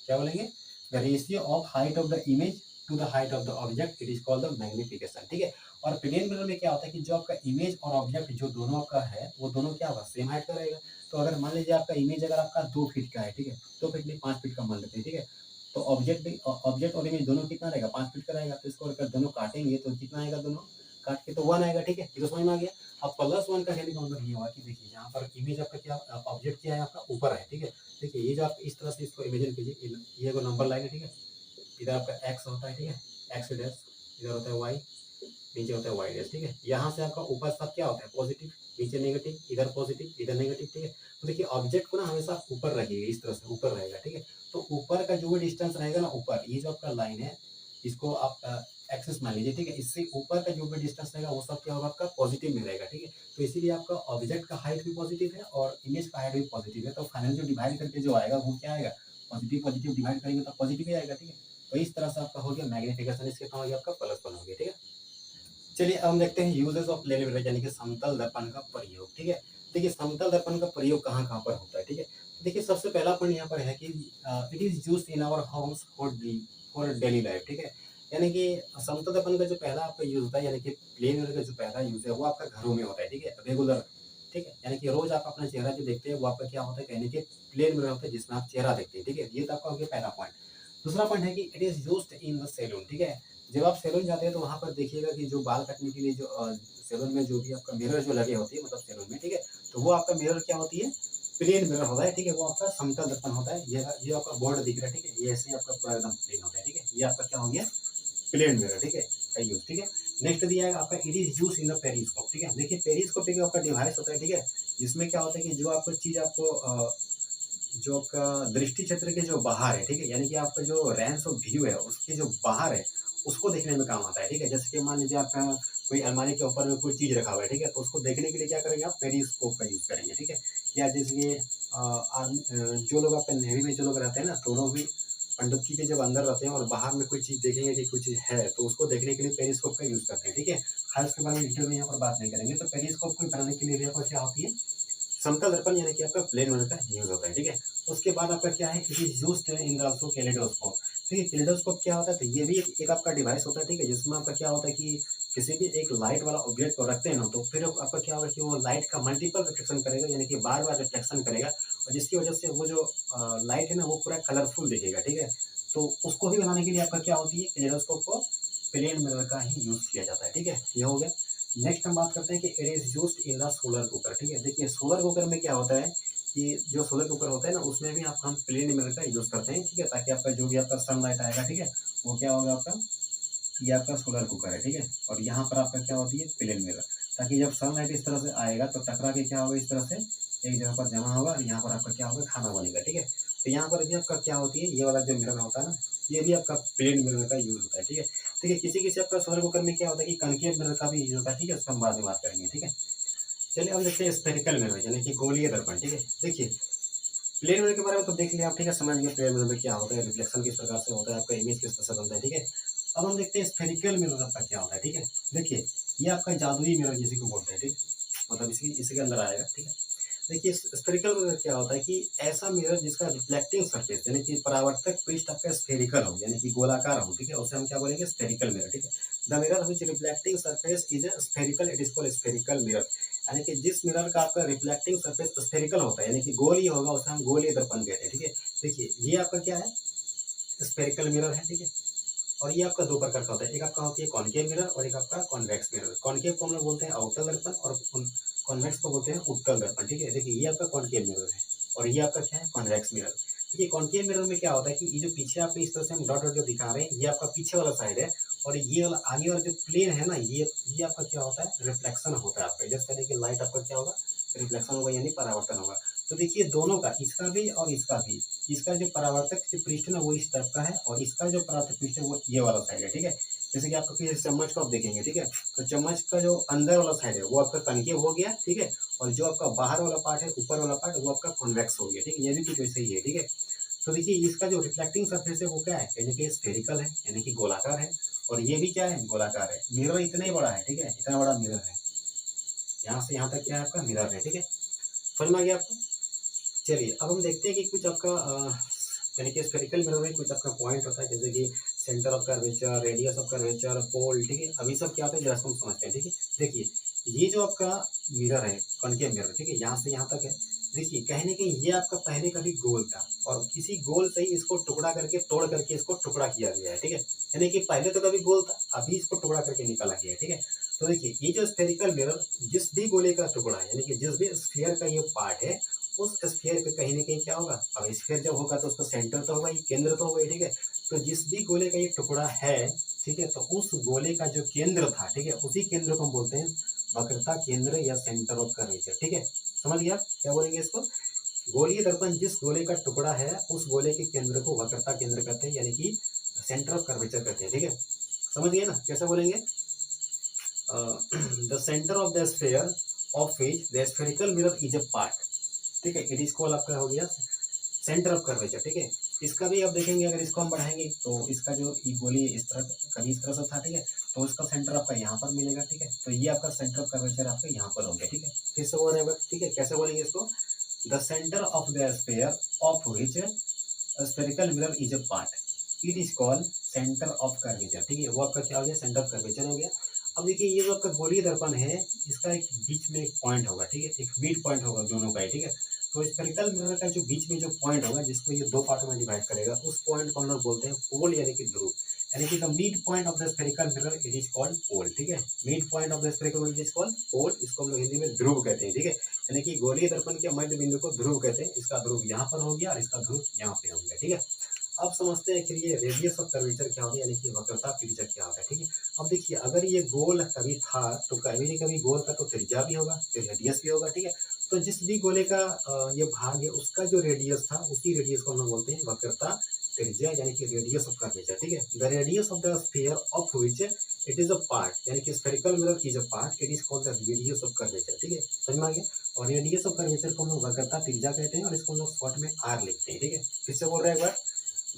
[SPEAKER 1] क्या बोलेंगे? The ratio of height of the image to the height of the object, it is called the magnification, ठीक है? और plane mirror में क्या होता है कि जो आपका इमेज और ऑब्जेक्ट जो दोनों का है, वो दोनों क्या होगा? सेम हाइट का रहेगा। तो अगर मान लीजिए आपका इमेज अगर आपका 2 फीट का है, ठीक है? 2 फीट नहीं 5 फीट का मान लेते हैं, ठीक है? तो ऑब्जेक्ट और इमेज दोनों कितना रहेगा? 5 फीट का रहेगा। तो इसको अगर दोनों काटेंगे तो कितना आएगा दोनों? काट के तो 1 आएगा, ठीक है? ये तो समझ में आ गया। अब +1 का कहने का मतलब ये हुआ कि देखिए यहाँ पर इमेज आपका क्या ऑब्जेक्ट क्या है आपका ऊपर है, ठीक है? देखिए ये जो आप इस तरह से इसको इमेजिन कीजिए, ये एगो नंबर लाइन है, ठीक है? इधर आपका एक्स होता है, ठीक है? एक्स डैश, इधर होता है वाई, नीचे होता है वाई डैश, ठीक है? यहाँ से आपका ऊपर सब क्या होता है? पॉजिटिव, नीचे नेगेटिव, इधर पॉजिटिव, इधर नेगेटिव, ठीक है? तो देखिए ऑब्जेक्ट को ना हमेशा ऊपर रखिएगा, इस तरह से ऊपर रहेगा, ठीक है? तो ऊपर का जो भी डिस्टेंस रहेगा ना ऊपर, ये जो आपका लाइन है, इसको आप एक्सिस मान लीजिए, ठीक है? इससे ऊपर का जो भी डिस्टेंस रहेगा वो सब क्या होगा? आपका पॉजिटिव में रहेगा, ठीक है? तो इसीलिए आपका ऑब्जेक्ट का हाइट भी पॉजिटिव है और इमेज का हाइट भी पॉजिटिव है। तो फाइनल जो डिवाइड करके जो आएगा वो क्या आएगा? पॉजिटिव पॉजिटिव डिवाइड करेंगे तो पॉजिटिव ही आएगा, ठीक है? तो इस तरह से आपका हो गया मैग्निफिकेशन, इसके कहाँ हो गया आपका +1 हो गया, ठीक है? चलिए अब हम देखते हैं यूजेस ऑफ प्लेन मिरर, यानी कि समतल दर्पण का प्रयोग, ठीक है? देखिए समतल दर्पण का प्रयोग कहाँ-कहाँ पर होता है, ठीक है? तो देखिए सबसे पहला पॉइंट यहाँ पर है कि it is used in our homes for daily life, ठीक है? यानी कि समतल दर्पण का जो पहला आपका यूज़ होता है, यानी कि प्लेन मिरर का जो पहला यूज़ है वो आपका घरों में होता है, ठीक है? रेगुलर, ठीक है? यानी कि रोज़ आप अपना चेहरा जो देखते हैं वो आपका क्या होता है, कहने के प्लेन मिरर होता है जिसमें आप चेहरा देखते हैं, ठीक है? ये तो आपका हो गया पहला पॉइंट। दूसरा पॉइंट है कि it is used in the saloon, ठीक है? जब आप सैलून जाते हैं तो वहाँ पर देखिएगा कि जो बाल काटने के लिए जो सैलून में जो भी आपका मिरर जो लगे होते हैं मतलब सैलून में, ठीक है? तो वो आपका मिरर क्या होती है, प्लेन मिरर होता है, ठीक है, वो आपका समतल दर्पण होता है। ये आपका बोर्ड दिख रहा है, ठीक है, ये ऐसे ही आपका पूरा एकदम प्लेन होता है, ठीक है, ये आपका क्या हो गया, प्लेन मिरर, ठीक है, का यूज, ठीक है। नेक्स्ट दिया है आपका it is use in the periscope, ठीक है। देखिए पेरिस्कोप एक आपका डिवाइस होता है, ठीक है, जिसमें क्या होता है कि जो आपको चीज आपको जो आपका दृष्टि क्षेत्र के जो बाहर है, ठीक है, यानी कि आपका जो रेंज ऑफ व्यू है उसके जो बाहर है उसको देखने में काम आता है, ठीक है। जैसे कि मान लीजिए आपका कोई अलमारी के ऊपर में कोई चीज रखा हुआ है, ठीक है, तो उसको देखने के लिए क्या करेंगे आप, पेरिस्कोप का यूज करेंगे, ठीक है। या जैसे कि जो लोग आपके नेवी में जो लोग रहते हैं ना, तो लोग भी पनडुब्बी के जब अंदर रहते हैं और बाहर में कोई चीज देखेंगे कि कुछ है, तो उसको देखने के लिए पेरिस्कोप का यूज करते हैं, ठीक है। हाल उसके बारे में डिटेल में यहाँ पर बात नहीं करेंगे। तो पेरिस्कोप को बनाने के लिए भी आपको क्या होती है, समतल दर्पण यानी कि आपका प्लेन मिरर का यूज होता है, ठीक है। तो उसके बाद आपका क्या है, it is used in also kaleidoscope, ठीक है। कैलेडोस्कोप क्या होता है, तो ये भी एक आपका डिवाइस होता है, ठीक है, जिसमें आपका क्या होता है कि किसी भी एक लाइट वाला ऑब्जेक्ट को रखते हैं ना, तो फिर आपका क्या होगा कि वो लाइट का मल्टीपल रिफ्लेक्शन करेगा, यानी कि बार बार रिफ्लेक्शन करेगा, और जिसकी वजह से वो जो लाइट है ना वो पूरा कलरफुल दिखेगा, ठीक है। तो उसको भी बनाने के लिए आपका क्या होती है, कैलेडोस्कोप को प्लेन मिरर का ही यूज किया जाता है, ठीक है, ये हो गया। नेक्स्ट हम बात करते हैं कि it is used in the solar cooker, ठीक है। देखिए सोलर कुकर में क्या होता है कि जो सोलर कुकर होता है ना, उसमें भी आप हम प्लेन मिरर का यूज करते हैं, ठीक है, ताकि आपका जो भी आपका सनलाइट आएगा, ठीक है, वो क्या होगा आपका, ये आपका सोलर कुकर है, ठीक है। और यहाँ पर आपका क्या होती है, प्लेन मिरर, ताकि जब सनलाइट इस तरह से आएगा तो टकरा के क्या होगा, इस तरह से एक जगह पर जमा होगा और यहाँ पर आपका क्या होगा, खाना बनेगा, ठीक है। तो यहाँ पर भी आपका क्या होती है, ये वाला जो मिरर होता है ना, ये भी आपका प्लेन मिरर का यूज होता है, ठीक है। देखिए किसी किसी आपका सोलर कुकर में क्या होता है कि कनकेव मिरर का भी यूज होता है, ठीक है, उसका हम बाद में बात करेंगे, ठीक है। चलिए अब देखते हैं स्फेरिकल मिरर, यानी कि गोलीय दर्पण, ठीक है। देखिए प्लेन मिरर के बारे में तो देख लिया आप, ठीक है, समझ गए प्लेन मिरर में क्या होता है, रिफ्लेक्शन किस प्रकार से होता है, आपका इमेज किस तरह से बनता है, ठीक है। अब हम देखते हैं स्फेरिकल मिरर आपका क्या होता है, ठीक है। देखिए ये आपका जादुई मिरर जिसी को बोलते हैं, ठीक है, मतलब इसी के अंदर आएगा, ठीक है। देखिए स्फेरिकल मिरर क्या होता है कि ऐसा मिरर जिसका रिफ्लेक्टिंग सरफेस यानी कि परावर्तक पृष्ठ आपका स्फेरिकल हो, यानी कि गोलाकार हो, ठीक है, उसे हम क्या बोलेंगे, स्फेरिकल मिरर, ठीक है। The mirror which reflecting surface is spherical, it is called spherical mirror, यानी कि जिस मिरर का आपका रिफ्लेक्टिंग सरफेस स्फेरिकल होता है, यानी कि गोल ही होगा, उसे हम गोलीय दर्पण कहते हैं, ठीक है। देखिए ये आपका क्या है, स्फेरिकल मिरर है, ठीक है। और ये आपका दो प्रकार का होता है, एक आपका होती है कॉनकेव मिरर और एक आपका कॉन्वेक्स मिरर। कॉनकेव को हम लोग बोलते हैं अवतल दर्पण और कॉन्वेक्स को बोलते हैं उत्तल दर्पण, ठीक है। देखिए ये आपका कॉनकेव मिरर है और ये आपका क्या है, कॉन्वेक्स मिरर। देखिए कॉनकेव मिरर में क्या होता है कि ये जो पीछे आपको इस तरह से हम डॉट डॉट जो दिखा रहे हैं, ये आपका पीछे वाला साइड है, और ये वाला आगे वाला जो प्लेन है ना, ये आपका क्या होता है, रिफ्लेक्शन होता है आपका, जिस तरह की लाइट आपका क्या होगा, रिफ्लेक्शन होगा यानी परावर्तन होगा। तो देखिए दोनों का, इसका भी और इसका भी, इसका जो परावर्तक जो पृष्ठ है ना वो इस टाइप का है, और इसका जो परावर्तक पृष्ठ है वो ये वाला साइड है, ठीक है। जैसे कि आपको किसी चम्मच को आप देखेंगे, ठीक है, तो चम्मच का जो अंदर वाला साइड है वो आपका कनकेव हो गया, ठीक है, और जो आपका बाहर वाला पार्ट है, ऊपर वाला पार्ट, वो आपका कॉन्वेक्स हो गया, ठीक है। ये भी कुछ वैसे ही है, ठीक है। तो देखिए इसका जो रिफ्लेक्टिंग सरफेस है वो क्या है, यानी कि स्फेरिकल है, यानी कि गोलाकार है, और ये भी क्या है, गोलाकार है। मिरर इतना ही बड़ा है, ठीक है, इतना बड़ा मिरर है, यहाँ से यहाँ तक क्या है आपका मिरर है, ठीक है। समझ में आ गया आपको। चलिए अब हम देखते हैं कि कुछ आपका यानी कि स्फेरिकल मिरर में कुछ आपका पॉइंट होता है, जैसे कि centre of curvature, radius of curvature, pole, ठीक है। अभी सब क्या होता है जरा हम समझते हैं, ठीक है। देखिए ये जो आपका मिरर है, कॉनकेव मिरर, ठीक है, यहाँ से यहाँ तक है। देखिए कहीं ना कहीं ये आपका पहले कभी गोल था, और किसी गोल से ही इसको टुकड़ा करके तोड़ करके इसको टुकड़ा किया गया है, ठीक है। यानी कि पहले तो कभी गोल था, अभी इसको टुकड़ा करके निकाला गया है, ठीक है। तो देखिए ये जो स्फेरिकल मिरर, जिस भी गोले का टुकड़ा है, यानी कि जिस भी स्फीयर का ये पार्ट है, उस स्फीयर पे कहीं ना कहीं क्या होगा, अब स्फीयर जब होगा तो उसका सेंटर तो होगा ही, केंद्र तो होगा ही, ठीक है। तो जिस भी गोले का ये टुकड़ा है, ठीक है, तो उस गोले का जो केंद्र था, ठीक है, उसी केंद्र को हम बोलते हैं वक्रता केंद्र या सेंटर ऑफ कर्वेचर, ठीक है। समझ गया क्या बोलेंगे इसको, गोलीय दर्पण जिस गोले का टुकड़ा है उस गोले के केंद्र को वक्रता केंद्र कहते हैं, यानी कि सेंटर ऑफ कर्वेचर कहते हैं, ठीक है। समझ गए ना, कैसे बोलेंगे, the centre of the sphere of which the spherical mirror is a part, ठीक है, इट इज कॉल्ड आपका हो गया सेंटर ऑफ कर्वेचर, ठीक है। इसका भी आप देखेंगे, अगर इसको हम बढ़ाएंगे तो इसका जो गोली इस तरह कभी इस तरह से था, ठीक है, तो इसका सेंटर आपका यहाँ पर मिलेगा, ठीक है। तो ये आपका सेंटर ऑफ कर्वेचर आपका यहाँ पर हो गया, ठीक है। फिर से बोल रहे हैं, ठीक है, कैसे बोलेंगे इसको, the centre of the sphere of which spherical mirror is a part, it is called centre of curvature, ठीक है, वो आपका क्या हो गया, सेंटर ऑफ कर्वेचर हो गया। अब देखिए ये जो आपका गोलीय दर्पण है, इसका एक बीच में एक पॉइंट होगा, ठीक है, एक मिड पॉइंट होगा दोनों का, ठीक है। तो स्फेरिकल मिरर का जो बीच में जो पॉइंट होगा, जिसको ये दो पार्टों में डिवाइड करेगा, उस पॉइंट को हम लोग बोलते हैं पोल, यानी कि ध्रुव, यानी कि the mid point of the spherical mirror it is called pole, ठीक है। Mid point of the spherical mirror it is called pole, इसको हम लोग हिंदी में ध्रुव कहते हैं, ठीक है। यानी कि गोलीय दर्पण के मध्य बिंदु को ध्रुव कहते हैं। इसका ध्रुव यहाँ पर हो गया और इसका ध्रुव यहाँ पे हो गया, ठीक है। अब समझते हैं कि ये रेडियस ऑफ कर्वेचर क्या होता है, यानी कि वक्रता त्रिज्या क्या होता है, ठीक है। अब देखिए, अगर ये गोल कभी था तो कभी न कभी गोल का तो त्रिज्या भी होगा, तो रेडियस भी होगा, ठीक है। तो जिस भी गोले का ये भाग है उसका जो रेडियस था उसी रेडियस को हम लोग बोलते हैं वक्रता त्रिज्या, यानी कि रेडियस ऑफ कर्वेचर, ठीक है। The radius of the sphere of which it is a part, यानी कि spherical mirror is a part, it is called the radius of curvature, ठीक है। समझ में आ गया। और रेडियस ऑफ कर्वेचर को हम लोग वक्रता त्रिज्या कहते हैं और इसको हम लोग शॉर्ट में आर लिखते हैं, ठीक है। फिर से बोल रहे हैं एक बार,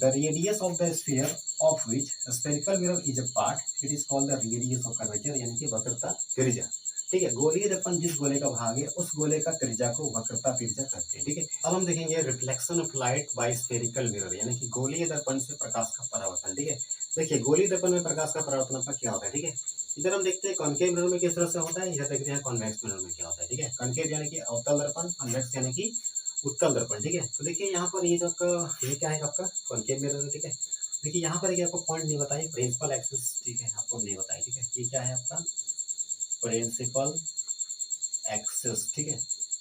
[SPEAKER 1] the radius of the sphere of which spherical mirror is a part, it is called the radius of curvature, यानी कि वक्रता त्रिज्या, ठीक है। गोलीय दर्पण जिस गोले का भाग है उस गोले का त्रिज्या को वक्रता त्रिज्या कहते हैं, ठीक है। अब हम देखेंगे reflection of light by spherical mirror, यानी कि गोलीय दर्पण से प्रकाश का परावर्तन, ठीक है। देखिए, गोलीय दर्पण में प्रकाश का परावर्तन आपका क्या होता है, ठीक है। इधर हम देखते हैं कॉनकेव मिरर में किस तरह से होता है, इधर देखते हैं कॉन्वेक्स मिरर में क्या होता है, ठीक है। कॉनकेव यानी कि अवतल दर्पण, कॉन्वेक्स यानी कि उत्तल दर्पण, ठीक है। तो देखिए यहाँ पर ये जो आपका ये क्या है आपका कॉनकेव मिरर, ठीक है। देखिए यहाँ पर आपको पॉइंट नहीं बताइए, प्रिंसिपल एक्सिस, ठीक है, आपको नहीं बताइए, ठीक है। ये क्या है आपका प्रिंसिपल एक्सिस, ठीक है।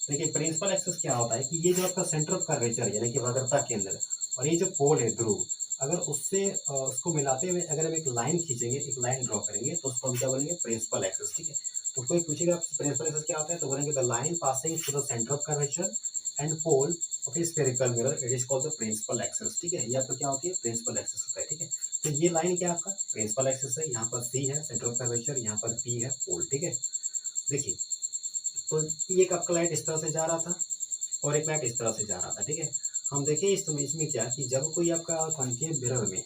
[SPEAKER 1] देखिए, प्रिंसिपल एक्सिस क्या होता है कि ये जो आपका सेंटर ऑफ कर्वेचर यानी कि वक्रता केंद्र और ये जो पोल है ध्रुव, अगर उससे उसको मिलाते हुए अगर हम एक लाइन खींचेंगे, एक लाइन ड्रॉ करेंगे तो उसको हम क्या बोलेंगे, प्रिंसिपल एक्सिस, ठीक है। तो कोई पूछेगा प्रिंसिपल एक्सिस क्या होता है, तो बोलेंगे the line passing through the centre of curvature and pole of a spherical mirror, it is called the principal axis, ठीक है। ये आपका क्या होती है, प्रिंसिपल एक्सिस होता है, ठीक है। तो ये लाइन क्या आपका प्रिंसिपल एक्सिस है, यहाँ पर सी है सेंटर ऑफ कर्वेचर, यहाँ पर पी है पोल, ठीक है। देखिए, तो एक आपका लाइट इस तरह से जा रहा था और एक लाइट इस तरह से जा रहा था, ठीक है। हम देखें इसमें क्या कि जब कोई आपका कॉन्केव मिरर में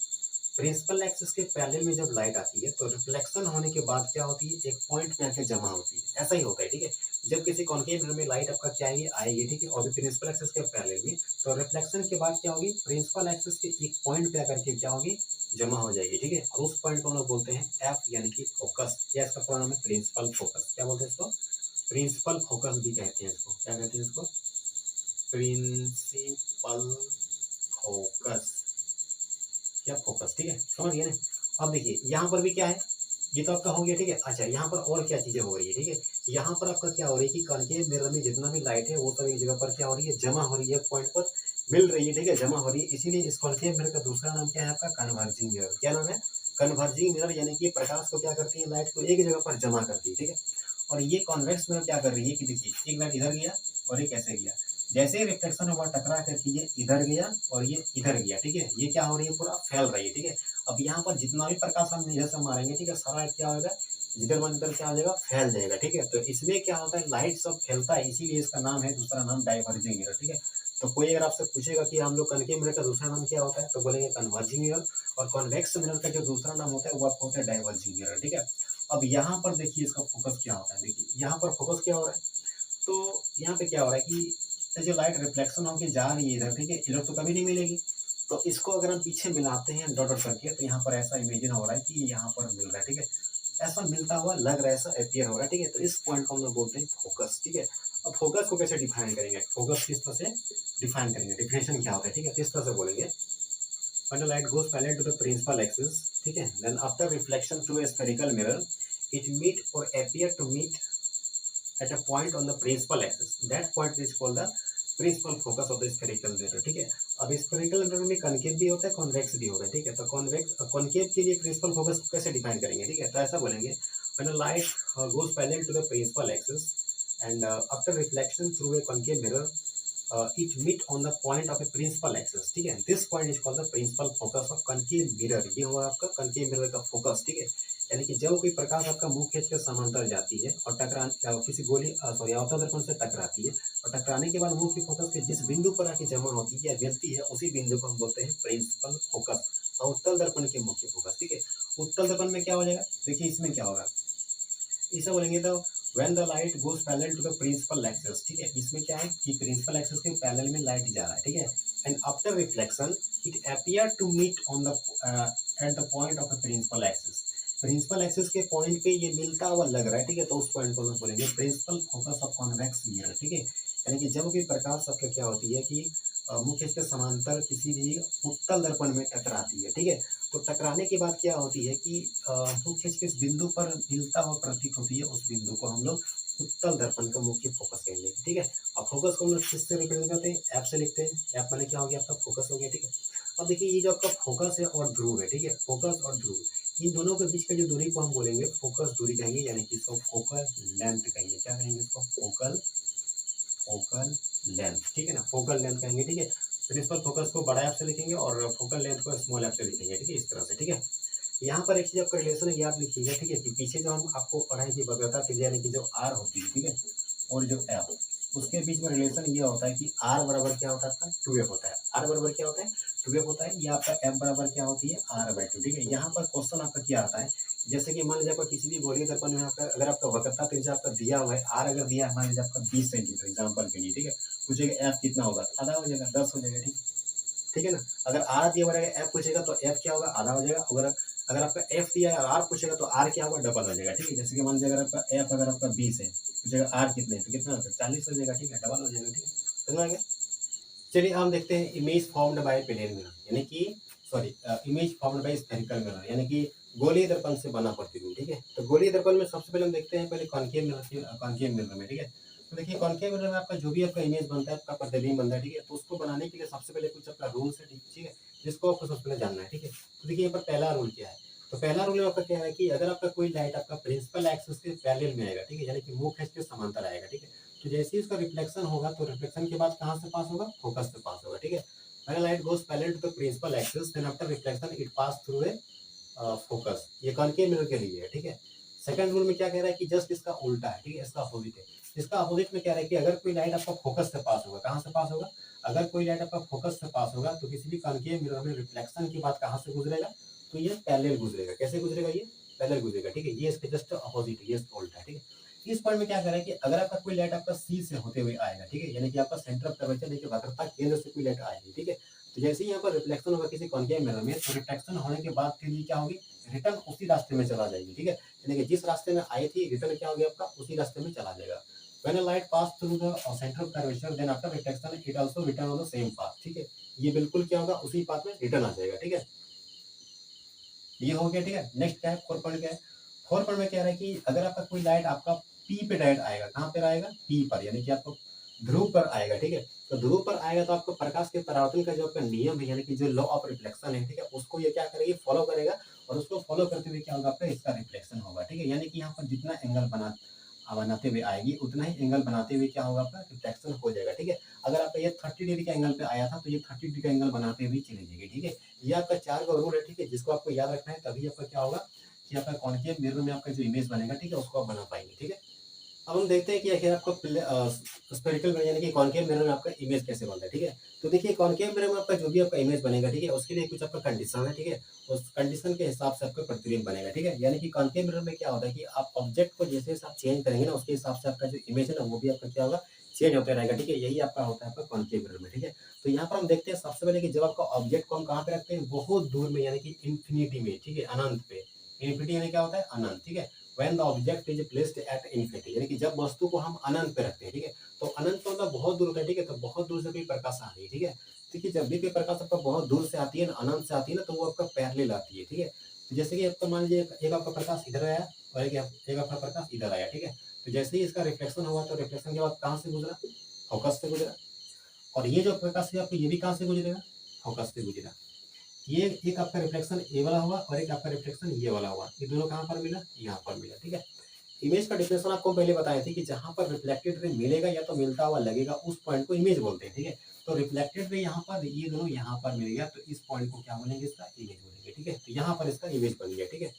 [SPEAKER 1] प्रिंसिपल एक्सिस के पैरेलल में जब लाइट आती है तो रिफ्लेक्शन होने के बाद क्या होती है, एक पॉइंट में आके जमा होती है, ऐसा ही होता है, ठीक है। जब किसी कॉन्केव मिरर में लाइट आपका क्या आएगी, ठीक है, और भी प्रिंसिपल एक्सिस के पैरेलल में, तो रिफ्लेक्शन के बाद क्या होगी, प्रिंसिपल एक्सिस के एक पॉइंट पे आकर के क्या होगी, जमा हो जाएगी, ठीक है। और उस पॉइंट को हम लोग बोलते हैं एफ, यानी कि फोकस, या इसका पूरा नाम है प्रिंसिपल फोकस। क्या बोलते हैं इसको, प्रिंसिपल फोकस भी कहते हैं इसको, क्या कहते हैं इसको, प्रिंसिपल फोकस या फोकस, ठीक है। समझ गए ना। अब देखिए यहाँ पर भी क्या है, ये तो आपका हो गया, ठीक है। अच्छा, यहाँ पर और क्या चीजें हो रही है, ठीक है। यहाँ पर आपका क्या हो रही है कि कॉन्केव मिरर में जितना भी लाइट है वो सब एक जगह पर क्या हो रही है, जमा हो रही है, पॉइंट पर मिल रही है, ठीक है, जमा हो रही है। इसीलिए इस कॉन्केव मिरर का दूसरा नाम क्या है आपका, कन्वर्जिंग मिरर। क्या नाम है, कन्वर्जिंग मिरर, यानी कि प्रकाश को क्या करती है, लाइट को एक जगह पर जमा करती है, ठीक है। और ये कॉन्वेक्स मिरर क्या कर रही है कि देखिए, एक लाइट इधर गया और एक ऐसे गया, जैसे ही रिफ्लेक्शन हुआ टकरा करके ये इधर गया और ये इधर गया, ठीक है। ये क्या हो रही है, पूरा फैल रही है, ठीक है। अब यहाँ पर जितना भी प्रकाश हम इधर से मारेंगे, ठीक है, सारा लाइट क्या होगा, जिधर मन इधर क्या हो जाएगा, फैल जाएगा, ठीक है। तो इसमें क्या होता है, लाइट सब फैलता है, इसीलिए इसका नाम है, दूसरा नाम डाइवर्जिंग मिरर, ठीक है। तो कोई अगर आपसे पूछेगा कि हम लोग कनकेव मिरर का दूसरा नाम क्या होता है, तो बोलेंगे कन्वर्जिंग मिरर। और कॉन्वेक्स मिरर का जो दूसरा नाम होता है वो आपको होता है डाइवर्जिंग मिरर, ठीक है। अब यहाँ पर देखिए इसका फोकस क्या होता है, देखिए यहाँ पर फोकस क्या हो रहा है, तो यहाँ पे क्या हो रहा है कि जो लाइट रिफ्लेक्शन होकर जा रही है इधर, ठीक है, इधर तो कभी नहीं मिलेगी। तो इसको अगर हम पीछे मिलाते हैं डॉट डॉट करके, तो यहाँ पर ऐसा इमेजिन हो रहा है कि यहाँ पर मिल रहा है, ठीक है, ऐसा मिलता हुआ लग रहा है, ऐसा अपीयर हो रहा है, ठीक है। तो इस पॉइंट को हम लोग बोलते हैं फोकस, ठीक है। अब फोकस को कैसे डिफाइन करेंगे, फोकस किस तरह से डिफाइन करेंगे, डिफिनेशन क्या होता है, ठीक है। इस तरह से बोलेंगे, when the light goes parallel to the principal axis, ठीक है, then after reflection through a spherical mirror, it meet or appear to meet at a point on the principal axis. That point is called the principal focus of the spherical mirror, ठीक है। अब spherical mirror में concave भी होता है, convex भी होता है, ठीक है। तो कॉन्केव के लिए प्रिंसिपल फोकस को कैसे डिफाइन करेंगे, ठीक है। तो ऐसा बोलेंगे, when a light goes parallel to the principal axis and after reflection through a concave mirror, it meet on the point of a principal axis, ठीक है। This point is called the principal focus of concave mirror. ये हुआ आपका concave mirror का focus, ठीक है। यानी कि जब कोई प्रकाश आपका मुख खींच के समांतर जाती है और किसी गोली सॉरी अवतल दर्पण से टकराती है, और टकराने के बाद मुख की फोकस के जिस बिंदु पर आके जमा होती है या मिलती है, उसी बिंदु को हम बोलते हैं प्रिंसिपल फोकस, और उत्तल दर्पण के मुख्य फोकस, ठीक है। उत्तल दर्पण में क्या हो जाएगा, देखिए इसमें क्या होगा, इसे बोलेंगे तो when the light goes parallel to the principal axis, ठीक है। इसमें क्या है कि प्रिंसिपल एक्सिस के पैरेलल में लाइट जा रहा है, ठीक है। And after reflection it appear to meet on the at the point of a principal axis, principal axis के पॉइंट पे ये मिलता हुआ लग रहा है, ठीक है। तो उस पॉइंट को हम बोलेंगे principal focus of convex mirror, ठीक है। यानी कि जब भी प्रकाश आपका क्या होती है कि मुख्य के समांतर किसी भी उत्तल दर्पण में टकराती है, ठीक है, तो टकराने के बाद क्या होती है कि मुख्य किस बिंदु पर मिलता हुआ प्रतीत होती है, उस बिंदु को हम लोग उत्तल दर्पण का मुख्य फोकस कहेंगे, ठीक है। अब फोकस को हम लोग किससे रिप्रेजेंट करते हैं, एफ से लिखते हैं। एफ माने क्या हो गया, आपका फोकस हो गया, ठीक है। अब देखिए ये जो आपका फोकस है और ध्रुव है, ठीक है, फोकस और ध्रुव, इन दोनों के बीच का जो दूरी को हम बोलेंगे फोकस दूरी कहेंगे, यानी कि इसको फोकल लेंथ कहेंगे। क्या कहेंगे इसको, फोकल फोकल लेंथ, ठीक है ना, फोकल लेंथ कहेंगे, ठीक है। प्रिंसिपल फोकस को बड़ा एफ से लिखेंगे और फोकल लेंथ को स्मॉल एफ से लिखेंगे, ठीक है, इस तरह से, ठीक है। यहाँ पर एक चीज आपका रिलेशन याद लिखिएगा, ठीक है, कि पीछे जो हम आपको पढ़ाई की वक्रता त्रिज्या यानी कि जो आर होती है, ठीक है, और जो एफ, उसके बीच में रिलेशन ये होता है कि आर बराबर क्या होता है आपका 2f होता है। आर बराबर क्या होता है, 2f होता है। ये आपका एफ बराबर क्या होती है, r/2, ठीक है। यहाँ पर क्वेश्चन आपका क्या आता है, जैसे कि मान लीजिए आपका किसी भी गोलीय दर्पण में आपका अगर आपका वक्रता त्रिज्या आपका दिया हुआ है, आर अगर दिया है मान लीजिए आपका 20 सेंटीमीटर एग्जाम्पल के लिए, ठीक है, पूछेगा एफ कितना होगा, आधा हो जाएगा, 10 हो जाएगा, ठीक है, ठीक है ना। अगर आर दिया हुआ रहेगा, एफ पूछेगा तो एफ क्या होगा, आधा हो जाएगा। अगर अगर आपका एफ दिया है और आर पूछेगा तो आर क्या होगा, डबल हो जाएगा, ठीक है। जैसे कि मान लीजिए अगर आपका एफ अगर आपका 20 है, पूछेगा आर कितने है, तो कितना होगा, 40 हो जाएगा, ठीक है, डबल हो जाएगा, ठीक है, समझ में आ गया। चलिए हम देखते हैं image formed by plane mirror, यानी कि sorry image formed by spherical mirror, यानी कि गोलीय दर्पण से बना प्रतिबिंब, ठीक है। तो गोलीय दर्पण में सबसे पहले हम देखते हैं पहले कॉनकेव मिरर, कॉनकेव मिरर में, ठीक है। तो देखिए कॉनकेव मिरर में आपका जो भी आपका इमेज बनता है, आपका प्रतिबिंब बनता है, ठीक है, तो उसको बनाने के लिए सबसे पहले कुछ आपका रूल्स है, ठीक है, जिसको आपको सबसे पहले जानना है, ठीक है। तो देखिए यहाँ पर पहला रूल क्या है, तो पहला रूल आपका क्या है कि अगर आपका कोई लाइट आपका प्रिंसिपल एक्सिस के पैरेलल में आएगा, ठीक है, यानी कि मुख्य अक्ष के समांतर आएगा, ठीक है, तो जैसे ही इसका रिफ्लेक्शन होगा तो रिफ्लेक्शन के बाद कहाँ से पास होगा, फोकस से पास होगा, ठीक है। When a light goes parallel to the principal axis, then after reflection it pass through a focus, ये कॉनकेव मिरर के लिए है, ठीक है। सेकंड रूल में क्या कह रहा है कि जस्ट इसका उल्टा है, ठीक है, इसका अपोजिट है। इसका अपोजिट में क्या है कि अगर कोई लाइट आपका फोकस से पास होगा, कहाँ से पास होगा, अगर कोई लाइट आपका फोकस से पास होगा तो किसी भी कॉनकेव मिरर में रिफ्लेक्शन के बाद कहाँ से गुजरेगा, तो ये पैरेलल गुजरेगा। कैसे गुजरेगा, ये पैरेलल गुजरेगा, ठीक है, ये इसके जस्ट अपोजिट है, ये इसका उल्टा है, ठीक है। इस पॉइंट में क्या कर रहा है कि अगर आपका कोई लाइट आपका सी से होते हुए आएगा, ठीक है, यानी कि आपका सेंटर ऑफ कर्वेचर देखिए वक्रता केंद्र से कोई लाइट आएगी, ठीक है, तो जैसे ही यहाँ पर रिफ्लेक्शन होगा किसी कॉनकेव मिरर में, तो रिफ्लेक्शन होने के बाद फिर ये क्या होगी, रिटर्न उसी रास्ते में चला जाएगी, ठीक है, यानी कि जिस रास्ते में आई थी रिटर्न क्या हो गया आपका, उसी रास्ते में चला जाएगा। When a light pass through the center of curvature, then after reflection it also return on the same path, ठीक है, ये बिल्कुल क्या होगा, उसी पाथ में रिटर्न आ जाएगा, ठीक है, ये हो गया, ठीक है। नेक्स्ट क्या है, 4 पॉइंट क्या है, 4 पॉइंट में क्या है कि अगर आपका कोई लाइट आपका पी पे डायरेक्ट आएगा, कहाँ पर आएगा, पी पर, यानी कि आपको ध्रुव पर आएगा, ठीक है, तो ध्रुव पर आएगा तो आपको प्रकाश के परावर्तन का जो आपका नियम है, यानी कि जो लॉ ऑफ रिफ्लेक्शन है, ठीक है, उसको ये क्या करेगी, फॉलो करेगा, और उसको फॉलो करते हुए क्या होगा आपका, इसका रिफ्लेक्शन होगा, ठीक है, यानी कि यहाँ पर जितना एंगल बनाते हुए आएगी उतना ही एंगल बनाते हुए क्या होगा आपका, रिफ्लेक्शन हो जाएगा, ठीक है। अगर आपका ये 30 डिग्री का एंगल पे आया था तो ये 30 डिग्री का एंगल बनाते हुए चली जाएगी, ठीक है। ये आपका 4 का रूल है, ठीक है, जिसको आपको याद रखना है, तभी आपका क्या होगा कि आपका कॉनकेव मिरर में आपका जो इमेज बनेगा, ठीक है, उसको आप बना पाएंगे, ठीक है। अब हम देखते हैं कि आखिर आपको स्फेरिकल मिरर यानी कि कॉनकेव मिरर में आपका इमेज कैसे बनता है, ठीक है। तो देखिए कॉनकेव मिरर में आपका जो भी आपका इमेज बनेगा, ठीक है, उसके लिए कुछ आपका कंडीशन है, ठीक है, उस कंडीशन के हिसाब से आपका प्रतिबिंब बनेगा, ठीक है। यानी कि कॉनकेव मिरर में क्या होता है कि आप ऑब्जेक्ट को जैसे आप चेंज करेंगे ना, उसके हिसाब से आपका जो इमेज है ना वो भी आपका क्या होगा, चेंज होता रहेगा, ठीक है, यही आपका होता है आपका कॉनकेव मिरर में, ठीक है। तो यहाँ पर हम देखते हैं सबसे पहले कि जब आपका ऑब्जेक्ट को हम कहाँ पे रखते हैं, बहुत दूर में, यानी कि इंफिनिटी में, ठीक है, अनंत पे। इंफिनिटी यानी क्या होता है, अनंत, ठीक है। When the object is placed at infinity, यानी कि जब वस्तु को हम अनंत पे रखते हैं, ठीक है, तो अनंत तो मतलब बहुत दूर होता है, ठीक है, तो बहुत दूर से कोई प्रकाश आ रही है, ठीक है, देखिए जब भी कोई प्रकाश आपका बहुत दूर से आती है ना, अनंत से आती है ना, तो वो आपका पैरेलल आती है, ठीक है। तो जैसे कि आपका मान लीजिए एक आपका प्रकाश इधर आया और एक आपका प्रकाश इधर आया, ठीक है, तो जैसे ही इसका रिफ्लेक्शन हुआ तो रिफ्लेक्शन के बाद कहाँ से गुजरा, फोकस से गुजरा, और ये जो प्रकाश है आपको ये भी कहाँ से गुजरेगा, फोकस से गुजरा। ये एक आपका रिफ्लेक्शन ए वाला हुआ और एक आपका रिफ्लेक्शन ये वाला हुआ, ये दोनों कहाँ पर मिला, यहाँ पर मिला, ठीक है। इमेज का डिफिनेशन आपको पहले बताए थे कि जहां पर रिफ्लेक्टेड रे मिलेगा या तो मिलता हुआ लगेगा उस पॉइंट को इमेज बोलते हैं, ठीक है। तो रिफ्लेक्टेड रे यहाँ पर, ये दोनों यहाँ पर मिल गया तो इस पॉइंट को क्या बोलेंगे, इसका इमेज बोलेंगे, ठीक है। तो यहाँ पर इसका इमेज बन गया, ठीक है,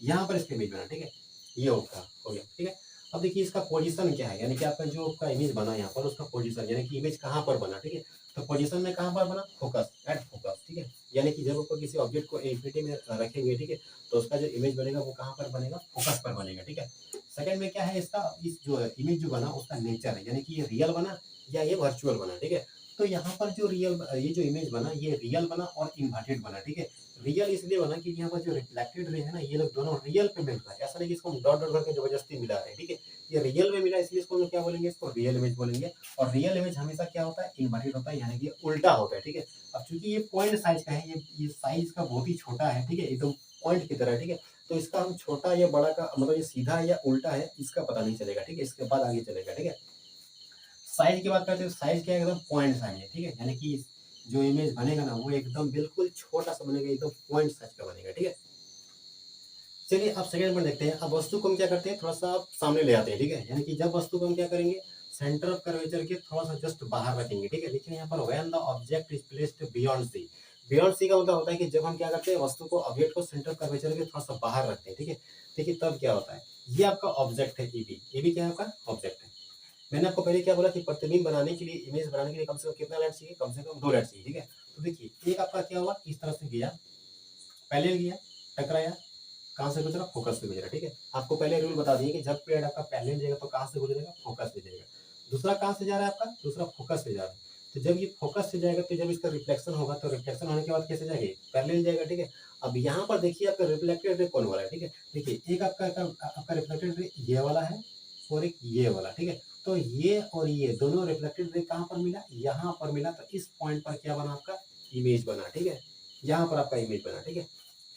[SPEAKER 1] यहाँ पर इसका इमेज बना, ठीक है, ये होगा हो गया, ठीक है। अब देखिए इसका पोजीशन क्या है, यानी कि आपका जो आपका इमेज बना यहाँ पर उसका पोजीशन, यानी कि इमेज कहाँ पर बना, ठीक है। तो पोजीशन में कहाँ पर बना, फोकस, एट फोकस, ठीक है, यानी कि जब आपको किसी ऑब्जेक्ट को इंफिनिटी में रखेंगे, ठीक है, तो उसका जो इमेज बनेगा वो कहाँ पर बनेगा, फोकस पर बनेगा, ठीक है। सेकंड में क्या है इसका, इस जो इमेज जो बना उसका नेचर है, यानी कि ये रियल बना या ये वर्चुअल बना, ठीक है। तो यहाँ पर जो रियल, ये जो इमेज बना ये रियल बना और इन्वर्टेड बना, ठीक है। रियल इसलिए बना कि यहाँ पर जो रिफ्लेक्टेड रे है ना, ये लोग दोनों रियल पे मिल रहा है, ऐसा नहीं कि इसको हम डॉट डॉट करके जबरदस्ती मिला रहे हैं, ठीक है। ये रियल में मिला इसलिए इसको हम लोग क्या बोलेंगे, इसको रियल इमेज बोलेंगे। और रियल इमेज हमेशा क्या होता है, इन्वर्टेड होता है, यानी कि उल्टा होता है, ठीक है। अब चूंकि ये पॉइंट साइज का है, ये साइज का बहुत ही छोटा है, ठीक है, एकदम पॉइंट की तरह, ठीक है, तो इसका हम छोटा या बड़ा का मतलब ये सीधा है या उल्टा है इसका पता नहीं चलेगा, ठीक है, इसके बाद आगे चलेगा, ठीक है। साइज की बात करते हैं, साइज क्या है, एकदम पॉइंट साइज है, ठीक है, यानी कि जो इमेज बनेगा ना वो एकदम बिल्कुल छोटा सा बनेगा, एकदम पॉइंट साइज का बनेगा, ठीक है। चलिए अब सेकंड पॉइंट देखते हैं। अब वस्तु को हम क्या करते हैं, थोड़ा सा सामने ले आते हैं, ठीक है, यानी कि जब वस्तु को हम क्या करेंगे, सेंटर ऑफ कर्वेचर के थोड़ा सा जस्ट बाहर रखेंगे, ठीक है। लेकिन यहाँ पर when the object is placed beyond c, beyond c का मतलब होता है कि जब हम क्या करते हैं, वस्तु को, ऑब्जेक्ट को सेंटर ऑफ कर्वेचर के थोड़ा सा बाहर रखते हैं, ठीक है। देखिए तब क्या होता है, ये आपका ऑब्जेक्ट है ईबी, ईबी क्या है आपका ऑब्जेक्ट है। मैंने आपको पहले क्या बोला कि प्रतिबिंब बनाने के लिए, इमेज बनाने के लिए कम से कम कितना लाइट चाहिए, कम से कम 2 लाइट चाहिए, ठीक है। तो देखिए एक आपका क्या हुआ, इस तरह से गया, पहले गया, टकराया, कहाँ से गुजरा, फोकस से गुजरा, ठीक है। आपको पहले रूल बता दिए कि जब पेड़ आपका पैरेलल जाएगा तो कहाँ से गुजरेगा, फोकस से जाएगा। दूसरा कहाँ से जा रहा है आपका, दूसरा फोकस से जा रहा है। तो जब ये फोकस से जाएगा तो जब इसका रिफ्लेक्शन होगा तो रिफ्लेक्शन होने के बाद कैसे जाएगा, पैरेलल जाएगा, ठीक है। अब यहाँ पर देखिए आपका रिफ्लेक्टेड रे कौन वाला है, ठीक है। देखिए एक आपका रिफ्लेक्टेड रे ये वाला है और एक ये वाला, ठीक है। तो ये और ये दोनों रिफ्लेक्टेड रे कहाँ पर मिला, यहाँ पर मिला। तो इस पॉइंट पर क्या बना आपका, इमेज बना, ठीक है। यहाँ पर आपका इमेज बना, ठीक है।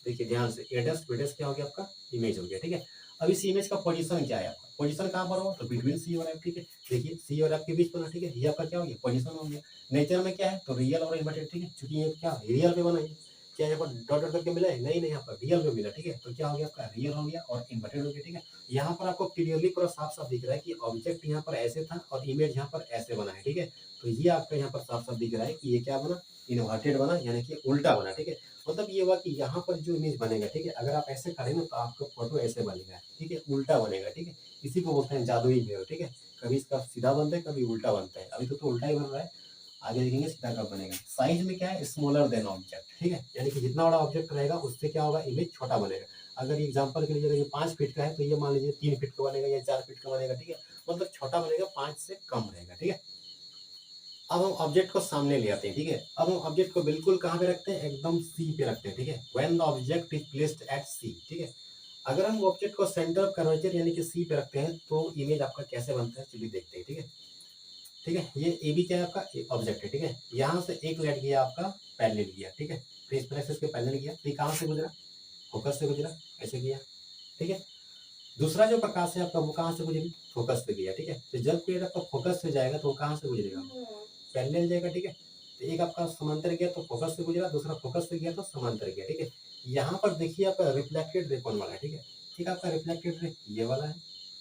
[SPEAKER 1] देखिए ध्यान से, एडस बेडस क्या हो गया आपका, इमेज हो गया, ठीक है। अब इस इमेज का पोजीशन क्या है आपका, पोजीशन कहाँ पर होगा, तो बिटवीन सी और एफ, ठीक है। देखिए सी और एफ के बीच बना, ठीक है, ये आपका क्या हो गया, पोजीशन हो गया। नेचर में क्या है, तो रियल और इन्वर्टेड, ठीक है, क्योंकि ये क्या रियल पे बना है, क्या यहाँ पर डॉट डॉट करके मिला है, नहीं नहीं, यहाँ पर रियल पे मिला, ठीक है। तो क्या हो गया आपका, रियल हो गया और इन्वर्टेड हो गया, ठीक है। यहाँ पर आपको क्लियरली पूरा साफ साफ दिख रहा है कि ऑब्जेक्ट यहाँ पर ऐसे था और इमेज यहाँ पर ऐसे बना है, ठीक है। तो ये आपका यहाँ पर साफ साफ दिख रहा है कि ये क्या बना, इन्वर्टेड बना, यानी कि उल्टा बना, ठीक है। मतलब ये हुआ कि यहाँ पर जो इमेज बनेगा, ठीक है, अगर आप ऐसे करें ना तो आपका फोटो ऐसे बनेगा, ठीक है, उल्टा बनेगा, ठीक है। इसी को बोलते हैं जादुई वेव, ठीक है। कभी इसका सीधा बनता है, कभी उल्टा बनता है। अभी तो उल्टा ही बन रहा है, आगे देखेंगे सीधा कब बनेगा। साइज में क्या है, स्मॉलर देन ऑब्जेक्ट, ठीक है, यानी कि जितना बड़ा ऑब्जेक्ट रहेगा उससे क्या होगा, इमेज छोटा बनेगा। अगर एग्जाम्पल के लिए अगर ये 5 फीट का है तो ये मान लीजिए 3 फीट का बनेगा या 4 फीट का बनेगा, ठीक है, मतलब छोटा बनेगा, 5 से कम रहेगा, ठीक है। अब हम ऑब्जेक्ट को सामने ले आते हैं, ठीक है। अब हम ऑब्जेक्ट को बिल्कुल कहाँ पे रखते हैं, एकदम सी पे रखते हैं, ठीक है। When the object is placed at C, ठीक है। अगर हम ऑब्जेक्ट को सेंटर ऑफ कर्वेचर यानी कि सी पे रखते हैं तो इमेज आपका कैसे बनता है, चलिए देखते हैं, ठीक है। ठीक है, ये ए बी क्या है आपका ऑब्जेक्ट है, ठीक है। यहाँ से एक लाइट गया आपका, पैरेलल गया, ठीक है। तो इस तरह से इसके पैरेलल गया, तो ये कहाँ से गुजरा, फोकस से गुजरा, ऐसे गया, ठीक है। दूसरा जो प्रकाश है आपका वो कहाँ से गुजरी, फोकस से गया, ठीक है। तो जब पेड़ आपका फोकस से जाएगा तो वो कहाँ से गुजरेगा, पैरेलल जाएगा, ठीक है। तो एक आपका समांतर गया तो फोकस से गुजरा, दूसरा फोकस से गया तो समांतर गया, ठीक है। यहाँ पर देखिए आपका रिफ्लेक्टेड रे कौन वाला है, ठीक है। ठीक है, आपका रिफ्लेक्टेड रे ये वाला है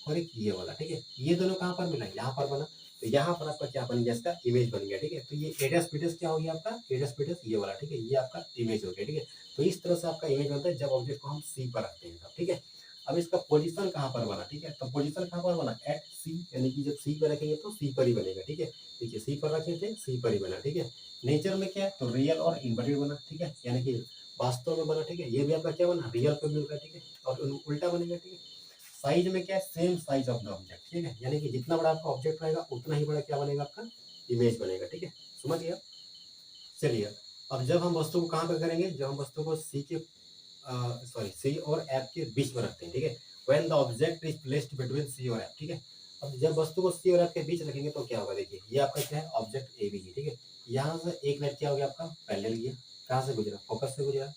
[SPEAKER 1] और एक ये वाला, ठीक है। ये दोनों कहाँ पर मिला, यहाँ पर बना। तो यहाँ पर आपका क्या बन गया, इसका इमेज बन गया, ठीक है। तो ये एडस बीटस क्या हो गया आपका, एडस बीटस ये वाला, ठीक है, ये आपका इमेज हो गया, ठीक है। तो इस तरह से आपका इमेज बनता है जब ऑब्जेक्ट को हम सी पर रखते हैं, ठीक है। अब इसका पोजीशन कहाँ पर बना, ठीक है, तो पोजीशन कहाँ पर बना, एट सी, यानी कि जब सी पर रखेंगे तो सी पर ही बनेगा, ठीक है। देखिए सी पर रखे थे, सी पर ही बना, ठीक है। नेचर में क्या है, तो रियल और इन्वर्टेड बना, ठीक है, यानी कि वास्तव में बना, ठीक है। ये भी आपका क्या बना, रियल पे मिल रहा है, ठीक है, और उल्टा बनेगा, ठीक है। साइज में क्या है, same size of the object, ठीक है, यानी कि जितना बड़ा आपका ऑब्जेक्ट रहेगा उतना ही बड़ा क्या बनेगा आपका, इमेज बनेगा, ठीक है। समझ गया। चलिए अब जब हम वस्तु को कहाँ पर करेंगे, जब हम वस्तु को सी के सॉरी सी और एफ के बीच में रखते हैं, ठीक है। When the object is placed between c और एफ, ठीक है। अब जब वस्तु को सी और एफ के बीच रखेंगे तो क्या होगा, देखिए ये आपका क्या है, ऑब्जेक्ट ए बी है, ठीक है। यहाँ से एक लाइट क्या हो गया आपका, पैरेलल गया, कहाँ से गुजरा, फोकस से गुजरा।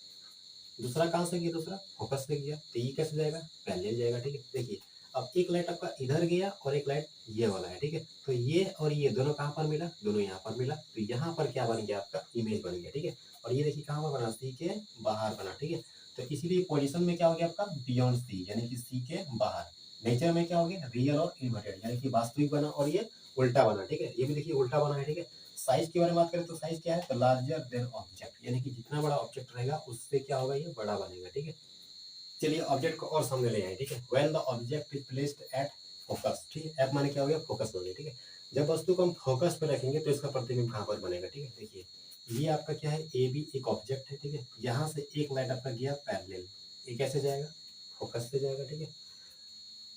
[SPEAKER 1] दूसरा कहाँ से गया, दूसरा फोकस से गया, तो ये कैसे जाएगा, पैरेलल जाएगा, ठीक है। देखिए अब एक लाइट आपका इधर गया और एक लाइट ये वाला है, ठीक है। तो ये और ये दोनों कहाँ पर मिला, दोनों यहाँ पर मिला। तो यहाँ पर क्या बन गया आपका, इमेज बन गया, ठीक है। और ये देखिए कहाँ पर बना, सी के बाहर बना, ठीक है। तो इसीलिए पोजीशन में क्या हो गया आपका, बियॉन्ड सी, यानी कि सी के बाहर। नेचर में क्या हो गया, रियल और इन्वर्टेड, यानी कि वास्तविक बना और ये उल्टा बना, ठीक है। ये भी देखिए उल्टा बना है, ठीक है। साइज के बारे में बात करें तो साइज क्या है, तो लार्जर देन ऑब्जेक्ट, यानी कि जितना बड़ा ऑब्जेक्ट रहेगा उससे क्या होगा, ये बड़ा बनेगा, ठीक है। चलिए ऑब्जेक्ट को और सामने ले आए, ठीक है। When the object is placed at focus, ठीक है, एफ माने क्या हो गया, फोकस हो गया, ठीक है। जब वस्तु को हम फोकस पे रखेंगे तो इसका प्रतिबिंब कहाँ पर बनेगा, ठीक है। देखिए ये आपका क्या है, ए बी एक ऑब्जेक्ट है, ठीक है। यहाँ से एक लाइट आपका गया पैरेलल, ये कैसे जाएगा, फोकस से जाएगा, ठीक है।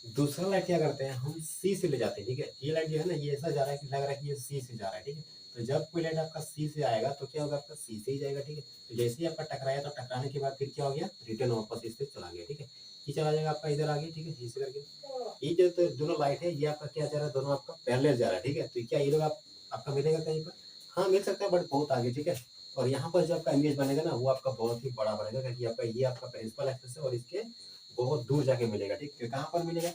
[SPEAKER 1] दूसरा लाइट क्या करते हैं, हम सी से ले जाते हैं, ठीक है। ये लाइट जो है ना, ये ऐसा जा रहा है कि लग रहा है कि ये सी से जा रहा है, ठीक है। तो जब कोई लाइट आपका सी से आएगा तो क्या होगा, आपका सी से ही जाएगा, ठीक है। तो जैसे ही आपका टकराया तो टकराने के बाद फिर क्या हो गया, रिटर्न वापस इससे चला गया, ठीक है। ये चला जाएगा आपका इधर आगे, ठीक है, इसे करके। ये जो तो दोनों लाइट है ये आपका क्या जा रहा है, दोनों आपका पैरेलल जा रहा है, ठीक है। तो क्या ये लोग आपका मिलेगा कहीं पर, हाँ मिल सकता है, बट बहुत आगे, ठीक है। और यहाँ पर जो आपका इमेज बनेगा ना वो आपका बहुत ही बड़ा बनेगा, क्योंकि आपका ये आपका प्रिंसिपल एक्सिस है और इसके बहुत दूर जाके मिलेगा। ठीक है, कहाँ पर मिलेगा,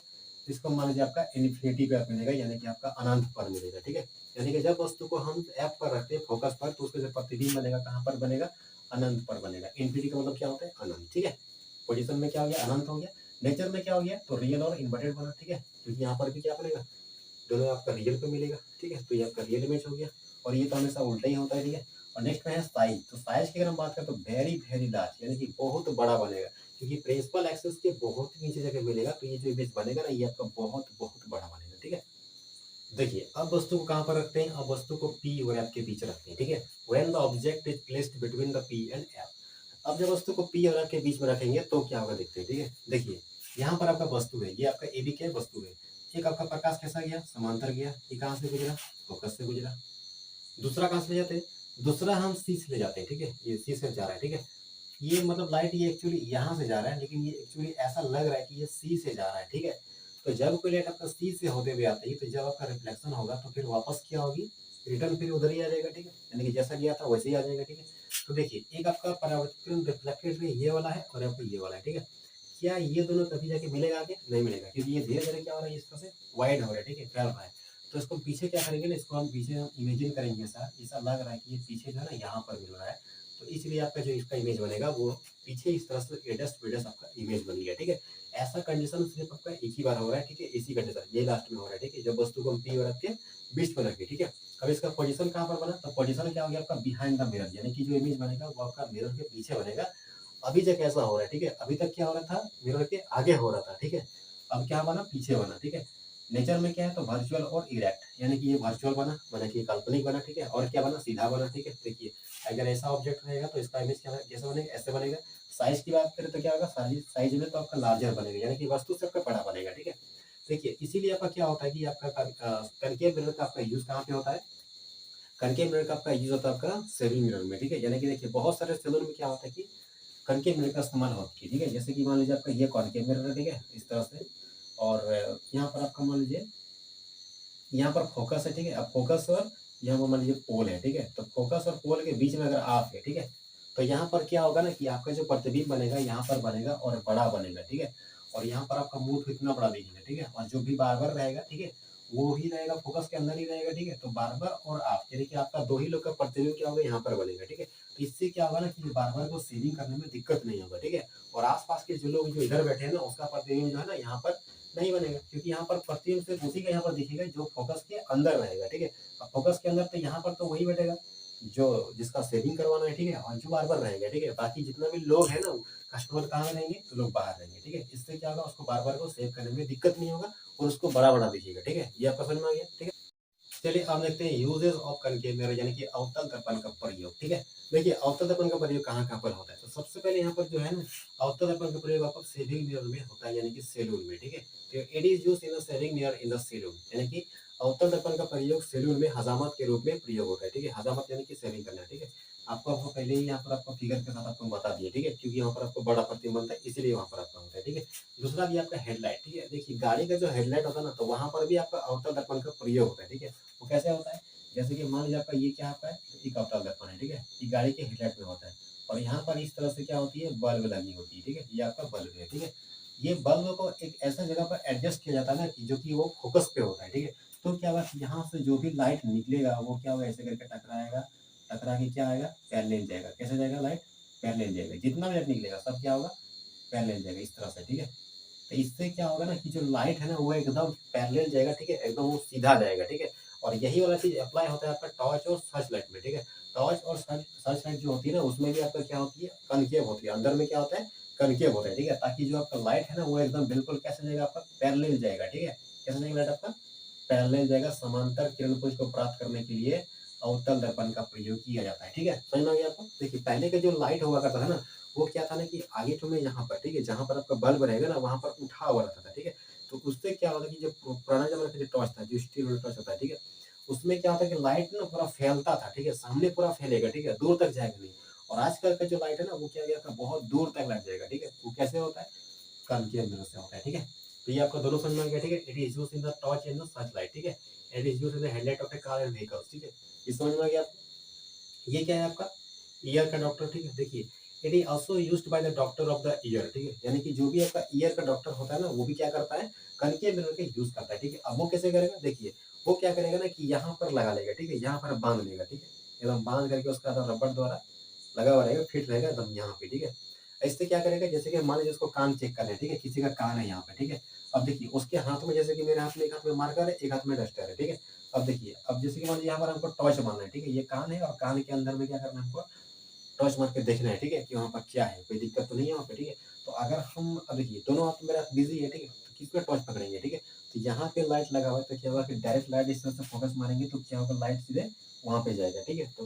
[SPEAKER 1] इसको मान लीजिए आपका इन्फिनिटी पे मिलेगा, यानी कि आपका अनंत पर मिलेगा। ठीक है, यानी कि जब वस्तु को हम एफ पर रखते हैं फोकस पर, तो उसका जो प्रतिबिंब बनेगा कहाँ पर बनेगा, अनंत पर बनेगा। इन्फिनिटी का मतलब क्या होता है, अनंत। ठीक है, पोजीशन में क्या हो गया, अनंत हो गया। नेचर में क्या हो गया, तो रियल और इन्वर्टेड बना। ठीक है, क्योंकि यहाँ पर भी क्या बनेगा, दोनों आपका रियल पे मिलेगा। ठीक है, तो ये आपका रियल इमेज हो गया, और ये तो हमेशा उल्टा ही होता है। ठीक है, और नेक्स्ट में है साइज। तो साइज की अगर हम बात करें तो वेरी वेरी लार्ज, यानी कि बहुत बड़ा बनेगा, क्योंकि प्रिंसिपल एक्सिस के बहुत नीचे जगह मिलेगा, तो ये जो इमेज बनेगा ना ये आपका बहुत बहुत बड़ा बनेगा। ठीक है, देखिए अब वस्तु को कहाँ पर रखते हैं, अब वस्तु को P और F के बीच रखते हैं। ठीक है, when the object is placed between the P and F। अब जब वस्तु को P और F के बीच में रखेंगे तो क्या होगा, देखते हैं। ठीक है, देखिए यहाँ पर आपका वस्तु है, ये आपका AB के वस्तु है। एक आपका प्रकाश कैसा गया, समांतर गया, ये कहाँ से गुजरा, फोकस से गुजरा। दूसरा कहाँ से ले जाते हैं, दूसरा हम C से ले जाते हैं। ठीक है, ये C से जा रहा है। ठीक है, ये मतलब लाइट ये एक्चुअली यहाँ से जा रहा है, लेकिन ये एक्चुअली ऐसा लग रहा है कि ये सी से जा रहा है। ठीक है, तो जब कोई लाइट आपका सी से होते हुए आती है, तो जब आपका रिफ्लेक्शन होगा तो फिर वापस क्या होगी, रिटर्न फिर उधर ही आ जाएगा। ठीक है, यानी कि जैसा गया था वैसे ही आ जाएगा। ठीक है, तो देखिए एक आपका परावर्तित रिफ्लेक्टेड रे ये वाला है और आपका ये वाला है। ठीक है, क्या ये दोनों कभी जाके मिलेगा, आगे नहीं मिलेगा, क्योंकि ये धीरे धीरे क्या हो रहा है, इस तरह से वाइड हो रहा है। ठीक है, फैल रहा है। तो इसको पीछे क्या करेंगे ना, इसको हम पीछे हम इमेजिन करेंगे, ऐसा लग रहा है कि ये पीछे जो है ना यहाँ पर मिल रहा है, तो इसलिए आपका जो इसका इमेज बनेगा वो पीछे इस तरह से एडस्ट वेडस्ट आपका इमेज बन गया। ठीक है, ऐसा कंडीशन सिर्फ आपका एक ही बार हो रहा है। ठीक है, इसी कंडीशन ये लास्ट में हो रहा है। ठीक है, जब वस्तु को हम पी और रख के बीच में रखें। ठीक है, अब इसका पोजीशन कहाँ पर बना, तो पोजीशन क्या हो गया आपका बिहाइंड द मिरर, यानी कि जो इमेज बनेगा वो आपका मिरर के पीछे बनेगा। अभी तक ऐसा हो रहा है। ठीक है, अभी तक क्या हो रहा था, मिरर के आगे हो रहा था। ठीक है, अब क्या बना, पीछे बना। ठीक है, नेचर में क्या है, तो वर्चुअल और इरेक्ट, यानी कि ये वर्चुअल बना, माना कि काल्पनिक बना। ठीक है, और क्या बना, सीधा बना। ठीक है, देखिए अगर ऐसा ऑब्जेक्ट रहेगा तो इसका इमेज क्या कैसे बनेगा, ऐसे बनेगा। साइज की बात करें तो क्या होगा, साइज में तो आपका लार्जर बनेगा, यानी कि वस्तु से आपका बड़ा बनेगा। ठीक है, देखिए इसीलिए आपका क्या होता है कि आपका कनकेव मिरर का आपका यूज कहाँ पे होता है, कनकेव मिरर का आपका यूज होता है आपका सेलुलर मिरर में। ठीक है, यानी कि देखिए बहुत सारे सेलुलर में क्या होता है कि कनकेव मिरर का इस्तेमाल होता है। ठीक है, जैसे कि मान लीजिए आपका ये कॉनकेव मिरर है। ठीक है, इस तरह से, और यहाँ पर आपका मान लीजिए यहाँ पर फोकस है। ठीक है, अब फोकस और यहाँ पर मान लीजिए पोल है। ठीक है, तो फोकस और पोल के बीच में अगर आप है, ठीक है, तो यहाँ पर क्या होगा ना कि आपका जो प्रतिबिंब बनेगा यहाँ पर बनेगा और बड़ा बनेगा। ठीक है, और यहाँ पर आपका मुंह इतना बड़ा दिखेगा। ठीक है, और जो भी बार रहेगा, ठीक है, वो ही रहेगा, फोकस के अंदर ही रहेगा। ठीक है, तो बार और आप, यानी कि आपका दो ही लोग का प्रतिबिंब क्या होगा, यहाँ पर बनेगा। ठीक है, तो इससे क्या होगा ना कि बार को सेविंग करने में दिक्कत नहीं होगा। ठीक है, और आसपास के जो लोग जो इधर बैठे हैं ना उसका प्रतिबिंब जो है ना यहाँ पर नहीं बनेगा, क्योंकि यहाँ पर प्रतिबिंब सिर्फ उसी का यहाँ पर दिखेगा जो फोकस के अंदर रहेगा। ठीक है, अब फोकस के अंदर तो यहाँ पर तो वही बैठेगा जो जिसका सेविंग करवाना है। ठीक है, और जो बार रहेगा। ठीक है, बाकी जितना भी लोग है ना कस्टमर कहाँ में रहेंगे, तो लोग बाहर रहेंगे। ठीक है, इससे क्या होगा, उसको बार को सेव करने में दिक्कत नहीं होगा और उसको बड़ा दिखेगा। ठीक है, ये आपका समझ में आ गया। ठीक है, चलिए अब देखते हैं यूजेस ऑफ कनकेव मिरर, यानी कि अवतल दर्पण का प्रयोग। ठीक है, देखिए अवतल दर्पण का प्रयोग कहाँ कहाँ पर होता है, तो सबसे पहले यहाँ पर जो है ना अवतल दर्पण का प्रयोग आपको सेविंग मिरर में होता है, यानी कि सैलून में। ठीक है, तो it is used in the shaving mirror in the saloon, यानी कि अवतल दर्पण का प्रयोग सैलून में हजामत के रूप में प्रयोग होता है। ठीक है, हजामत यानी कि सेविंग करना। ठीक है, आपको पहले ही यहाँ पर आपको फिगर के साथ आपको बता दिया। ठीक है, क्योंकि यहाँ पर आपको बड़ा प्रतिबिंब बनता है इसीलिए वहाँ पर आपका होता है। ठीक है, दूसरा भी आपका हेडलाइट। ठीक है, देखिए गाड़ी का जो हेडलाइट होता है ना, तो वहाँ पर भी आपका अवतल दर्पण का प्रयोग होता है। ठीक है, वो कैसे होता है, जैसे कि मान लीजिए आपका ये क्या आपका है, एक अवतल दर्पण है। ठीक है, ये गाड़ी के हेडलाइट में होता है, और यहाँ पर इस तरह से क्या होती है, बल्ब लगी होती है। ठीक है, ये आपका बल्ब है। ठीक है, ये बल्ब को एक ऐसा जगह पर एडजस्ट किया जाता है ना कि जो कि वो फोकस पे होता है। ठीक है, तो क्या होगा, यहाँ से जो भी लाइट निकलेगा वो क्या होगा, ऐसे करके टकराएगा, टकरा के क्या आएगा, पैरेलल जाएगा। कैसे जाएगा, लाइट पैरेलल जाएगा, जितना भी लाइट निकलेगा सब क्या होगा, पैरेलल जाएगा इस तरह से। ठीक है, तो इससे क्या होगा ना कि जो लाइट है ना वो एकदम पैरेलल जाएगा। ठीक है, एकदम वो सीधा जाएगा। ठीक है, और यही वाला चीज अप्लाई होता है आपका टॉर्च और सर्च लाइट में। ठीक है, टॉर्च और सर्च लाइट जो होती है ना उसमें भी आपका क्या होती है, कनकेव होती है, अंदर में क्या होता है, कनकेव होता है। ठीक है, ताकि जो आपका लाइट है ना वो एकदम बिल्कुल कैसे जाएगा, आपका पैरेलल जाएगा। ठीक है, कैसे जाएगा लाइट आपका, पैरेलल जाएगा। समांतर किरणपुंज को प्राप्त करने के लिए अवतल दर्पण का प्रयोग किया जाता है। ठीक है, समझ में आ गया आपको। देखिए पहले का जो लाइट हुआ करता था ना वो क्या था ना कि आगे तो में यहाँ पर, ठीक है, जहाँ पर आपका बल्ब रहेगा ना वहाँ पर उठा हुआ रहता था। ठीक है, तो उससे क्या होता है कि जो पुराना जमाने का जो टॉर्च था, जो स्टील वाला टॉर्च होता है, ठीक है, उसमें क्या होता है कि लाइट ना पूरा फैलता था। ठीक है, सामने पूरा फैलेगा। ठीक है, दूर तक जाएगा नहीं। और आजकल का जो लाइट है ना वो क्या गया था, बहुत दूर तक लग जाएगा। ठीक है, वो कैसे होता है, कनकेव मिरर से होता है। ठीक है, तो ये आपका दोनों समझ में आ गया। ठीक है, it is used in the torch and the search light. ठीक है, it is used in the headlight of A car and vehicles. ठीक है, ये समझ में आ गया आपको। ये क्या है आपका ईयर का डॉक्टर, ठीक है। देखिए, it is also used by the doctor of the year, ठीक है। यानी कि जो भी आपका ईयर का डॉक्टर होता है ना, वो भी क्या करता है, कनके मिरर का यूज करता है, ठीक है। अब वो कैसे करेगा, देखिए, वो क्या करेगा ना कि यहाँ पर लगा लेगा, ठीक है, यहाँ पर बांध लेगा, ठीक है, एकदम बांध करके उसका रबड़ द्वारा लगा हुआ रहेगा, फिट रहेगा एकदम यहाँ पे, ठीक है। इससे क्या करेगा, जैसे कि मान लीजिए उसको कान चेक कर रहे हैं, ठीक है, किसी का कान है यहाँ पे, ठीक है। अब देखिए उसके हाथ में, जैसे कि मेरे हाथ में, एक हाथ में मार्कर है, एक हाथ में डस्टर है, ठीक है। अब देखिए, अब जैसे कि मान लीजिए यहाँ पर हमको टॉर्च मारना है, ठीक है, ये कान है और कान के अंदर में क्या करना है हमको, टॉर्च मार के देखना है, ठीक है, कि वहाँ पर क्या है, कोई दिक्कत तो नहीं है वहाँ पे, ठीक है। तो अगर हम, अब देखिए दोनों हाथ मेरा बिजी है, ठीक है, तो किस पे टॉर्च पकड़ेंगे, ठीक है। तो यहाँ पे लाइट लगा हुआ है, तो क्या होगा कि डायरेक्ट लाइट इस तरह से फोकस मारेंगे तो क्या होगा, लाइट सीधे वहाँ पे जाएगा, ठीक है। तो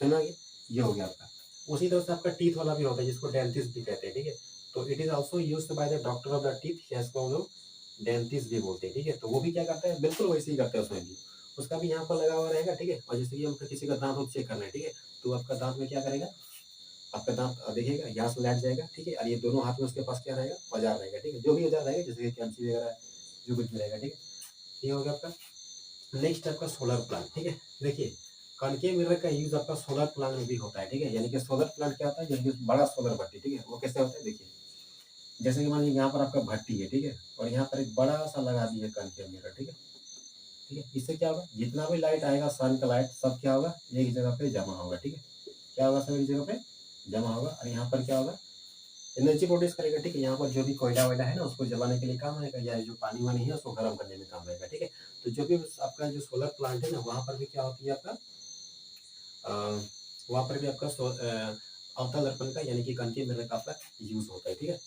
[SPEAKER 1] सुना ये हो गया आपका। उसी तरह से आपका टीथ वाला भी होता है, जिसको डेंटिस्ट भी कहते हैं, ठीक है। तो it is also used by the doctor of the teeth, जिसको हम लोग डेंटिस्ट भी बोलते हैं, ठीक है। तो वो भी क्या करता है, बिल्कुल वैसे ही करता है, उसमें भी उसका भी यहाँ पर लगा हुआ रहेगा, ठीक है। और जैसे कि हमको किसी का दांत चेक करना है, ठीक है, तो आपका दांत में क्या करेगा, आपका दांत देखिएगा, यहाँ से लेट जाएगा, ठीक है। और ये दोनों हाथ में उसके पास क्या रहेगा, औजार रहेगा, ठीक है, जो भी औजार रहेगा, जैसे कि कैंची वगैरह, जो कुछ भी रहेगा, ठीक है। ये हो गया आपका। नेक्स्ट आपका सोलर प्लांट, ठीक है। देखिए, कॉनकेव मिरर का यूज आपका सोलर प्लांट में भी होता है, ठीक है। यानी कि सोलर प्लांट क्या होता है, जैसे कि बड़ा सोलर भट्टी, ठीक है, वो कैसे होता है, देखिए, जैसे कि मान लीजिए यहाँ पर आपका भट्टी है, ठीक है, और यहाँ पर एक बड़ा सा लगा दिया कॉनकेव मिरर, ठीक है। ठीक है, इससे क्या होगा, जितना भी लाइट आएगा, सन का लाइट, सब क्या होगा, एक जगह पे जमा होगा, ठीक है। क्या होगा, सब एक जगह पे जमा होगा, और यहाँ पर क्या होगा, एनर्जी प्रोड्यूस करेगा, ठीक है। यहाँ पर जो भी कोयला वोयला है ना, उसको जलाने के लिए काम आएगा, या जो पानी वानी है उसको गर्म करने में काम आएगा, ठीक है। तो जो भी आपका जो सोलर प्लांट है ना, वहाँ पर भी क्या होती है आपका, वहाँ पर भी आपका अवतल दर्पण का, यानी कि कनकेव मिरर का आपका यूज होता है, ठीक है।